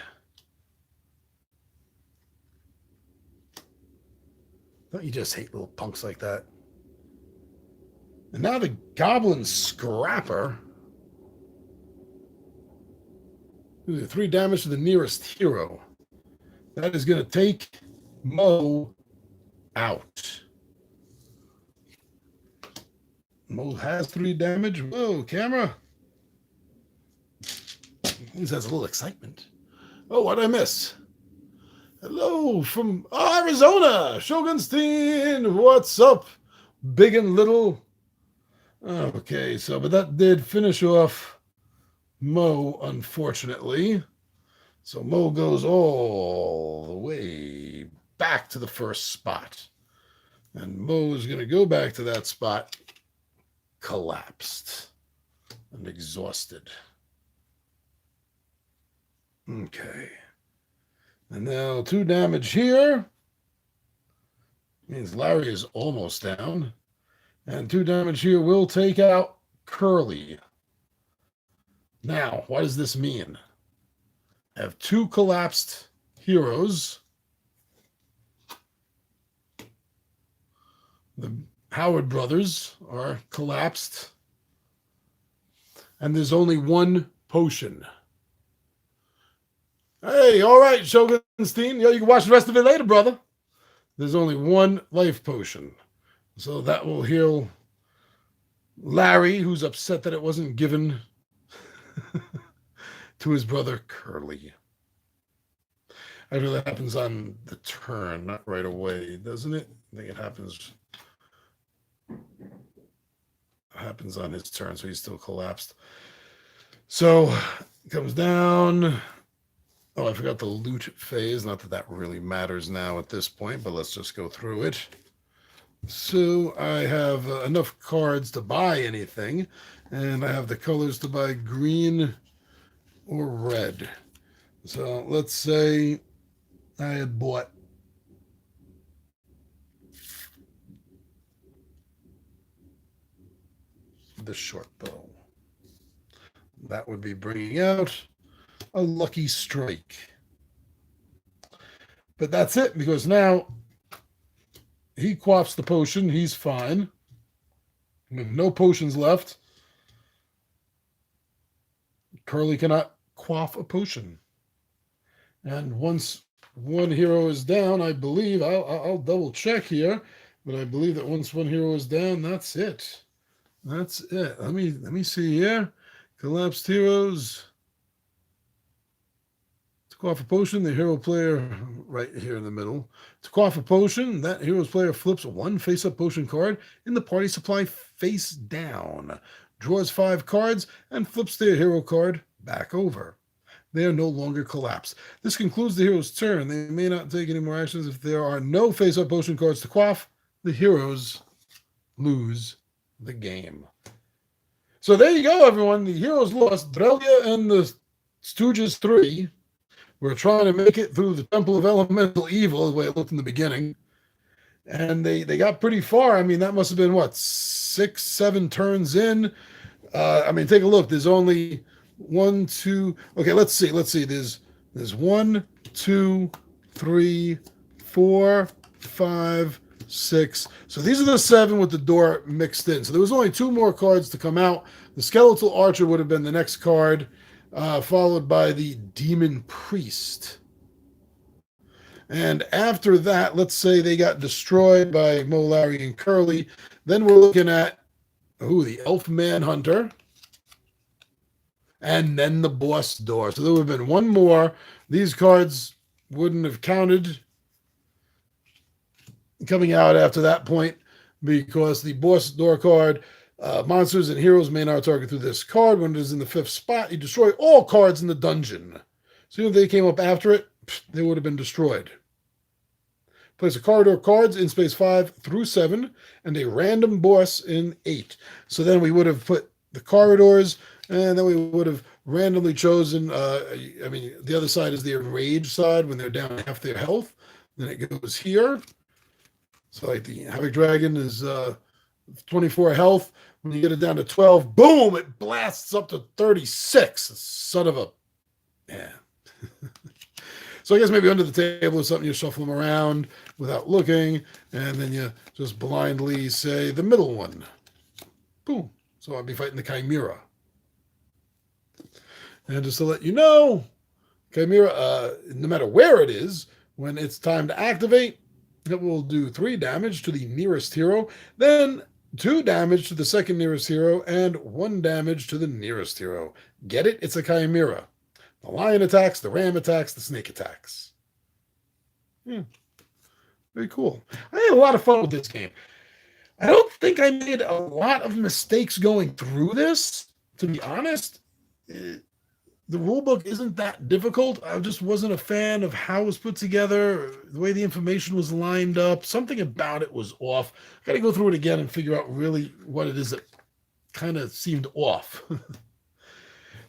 Speaker 1: Don't you just hate little punks like that? And now the Goblin Scrapper. 3 damage to the nearest hero. That is going to take Mo out. Mo has 3 damage. Whoa, camera. This has a little excitement. Oh, what did I miss? Hello from Arizona, Shogunstein. What's up, big and little? Okay, so, but that did finish off Mo, unfortunately. So Mo goes all the way back to the first spot. And Mo is going to go back to that spot, collapsed and exhausted. Okay. And now 2 damage here. Means Larry is almost down. And 2 damage here will take out Curly. Now, what does this mean? I have 2 collapsed heroes. The Howard brothers are collapsed. And there's only 1 potion. Hey, all right, Shogunstein. Yeah, you can watch the rest of it later, brother. There's only 1 life potion. So that will heal Larry, who's upset that it wasn't given to his brother Curly. Actually, that happens on the turn, not right away, doesn't it? I think it happens on his turn, so he's still collapsed. So it comes down. Oh, I forgot the loot phase. Not that that really matters now at this point, but let's just go through it. So I have enough cards to buy anything, and I have the colors to buy green or red. So let's say I had bought the short bow. That would be bringing out a lucky strike. But that's it, because now he quaffs the potion. He's fine. With no potions left, Curly cannot quaff a potion. And once 1 hero is down, I believe, I'll double check here, but I believe that once 1 hero is down, that's it. That's it. Let me see here. Collapsed heroes. To quaff a potion, the hero player right here in the middle. To quaff a potion, that hero's player flips 1 face-up potion card in the party supply face down, draws 5 cards, and flips their hero card back over. They are no longer collapsed. This concludes the hero's turn. They may not take any more actions. If there are no face-up potion cards to quaff, the heroes lose the game. So there you go, everyone. The heroes lost. Drelia and the Stooges 3 were trying to make it through the Temple of Elemental Evil, the way it looked in the beginning. And they got pretty far. I mean, that must have been, what, 6, 7 turns in? I mean, take a look. There's only 1, 2. Okay, let's see. There's 1, 2, 3, 4, 5, 6. So these are the 7 with the door mixed in. So there was only 2 more cards to come out. The Skeletal Archer would have been the next card, followed by the Demon Priest. And after that, let's say they got destroyed by Mo, Larry, and Curly. Then we're looking at, the Elf Manhunter. And then the Boss Door. So there would have been one more. These cards wouldn't have counted coming out after that point because the Boss Door card, monsters and heroes may not target through this card. When it is in the 5th spot, you destroy all cards in the dungeon. So if they came up after it, they would have been destroyed. Place a corridor cards in space 5 through 7 and a random boss in 8. So then we would have put the corridors and then we would have randomly chosen, the other side is the enraged side when they're down half their health. Then it goes here. So like the Havoc Dragon is 24 health. When you get it down to 12, boom, it blasts up to 36. Son of a, yeah. So I guess maybe under the table or something, you shuffle them around without looking, and then you just blindly say the middle one. Boom. So I'll be fighting the Chimera. And just to let you know, Chimera, no matter where it is, when it's time to activate, it will do 3 damage to the nearest hero, then 2 damage to the second nearest hero, and 1 damage to the nearest hero. Get it? It's a Chimera. The lion attacks, the ram attacks, the snake attacks. Very cool. I had a lot of fun with this game. I don't think I made a lot of mistakes going through this, to be honest. The rulebook isn't that difficult. I just wasn't a fan of how it was put together, the way the information was lined up. Something about it was off. I got to go through it again and figure out really what it is that kind of seemed off.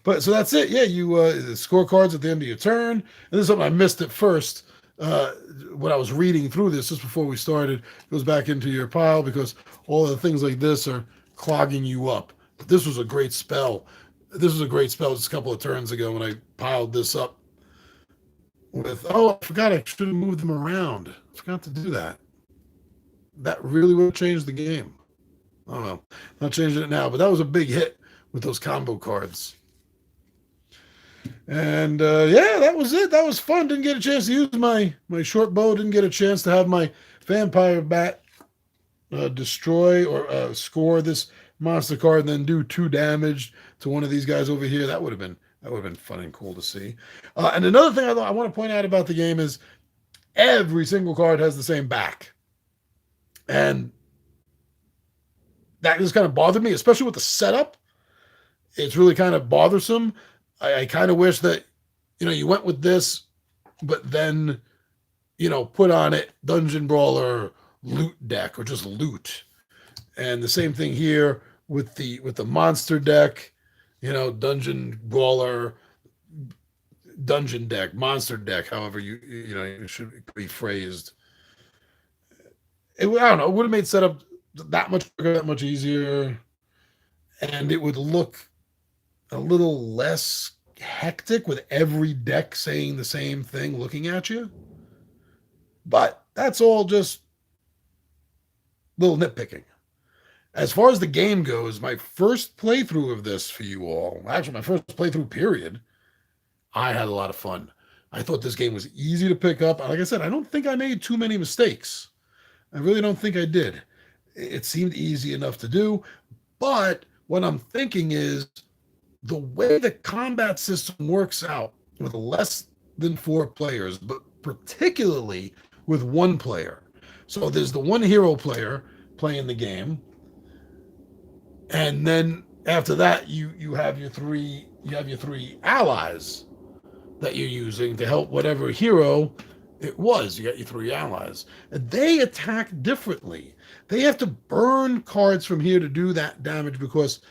Speaker 1: But so that's it. Yeah, you the scorecards at the end of your turn. And this is something I missed at first when I was reading through this just before we started. It goes back into your pile because all the things like this are clogging you up. But this was a great spell. This was a great spell just a couple of turns ago when I piled this up with, I forgot I should have moved them around. I forgot to do that. That really would have changed the game. I don't know. Not changing it now, but that was a big hit with those combo cards. And that was it. That was fun. Didn't get a chance to use my short bow. Didn't get a chance to have my vampire bat destroy or score this monster card and then do 2 damage to one of these guys over here. That would have been fun and cool to see. And another thing I want to point out about the game is every single card has the same back. And that just kind of bothered me, especially with the setup. It's really kind of bothersome. I kind of wish that, you went with this, but then, put on it Dungeon Brawler loot deck or just loot. And the same thing here with the monster deck, Dungeon Brawler, dungeon deck, monster deck, however it should be phrased. I don't know, it would have made setup that much quicker, that much easier, and it would look a little less hectic with every deck saying the same thing looking at you. But that's all just little nitpicking. As far as the game goes, my first playthrough of this for you all, actually my first playthrough period, I had a lot of fun. I thought this game was easy to pick up. Like I said, I don't think I made too many mistakes. I really don't think I did. It seemed easy enough to do. But what I'm thinking is the way the combat system works out with less than 4 players, but particularly with 1 player. So there's the 1 hero player playing the game. And then after that, you have your 3 allies that you're using to help whatever hero it was. You got your 3 allies. And they attack differently. They have to burn cards from here to do that damage because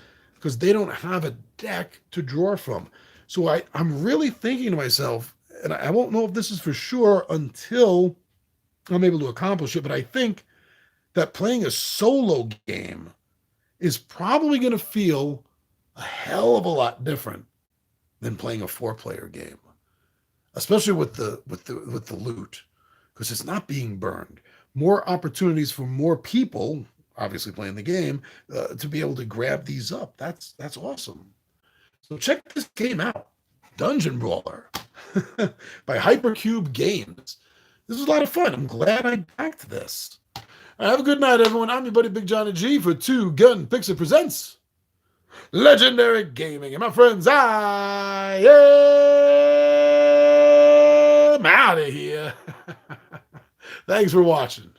Speaker 1: they don't have a deck to draw from. So I'm really thinking to myself, and I won't know if this is for sure until I'm able to accomplish it, but I think that playing a solo game is probably going to feel a hell of a lot different than playing a 4-player game, especially with the loot, because it's not being burned. More opportunities for more people, obviously playing the game, to be able to grab these up. That's awesome. So check this game out, Dungeon Brawler by Hypercube Games. This was a lot of fun. I'm glad I backed this. Have a good night, everyone. I'm your buddy Big Johnny G for Two Gun Pixel Presents Legendary Gaming. And my friends, I am out of here. Thanks for watching.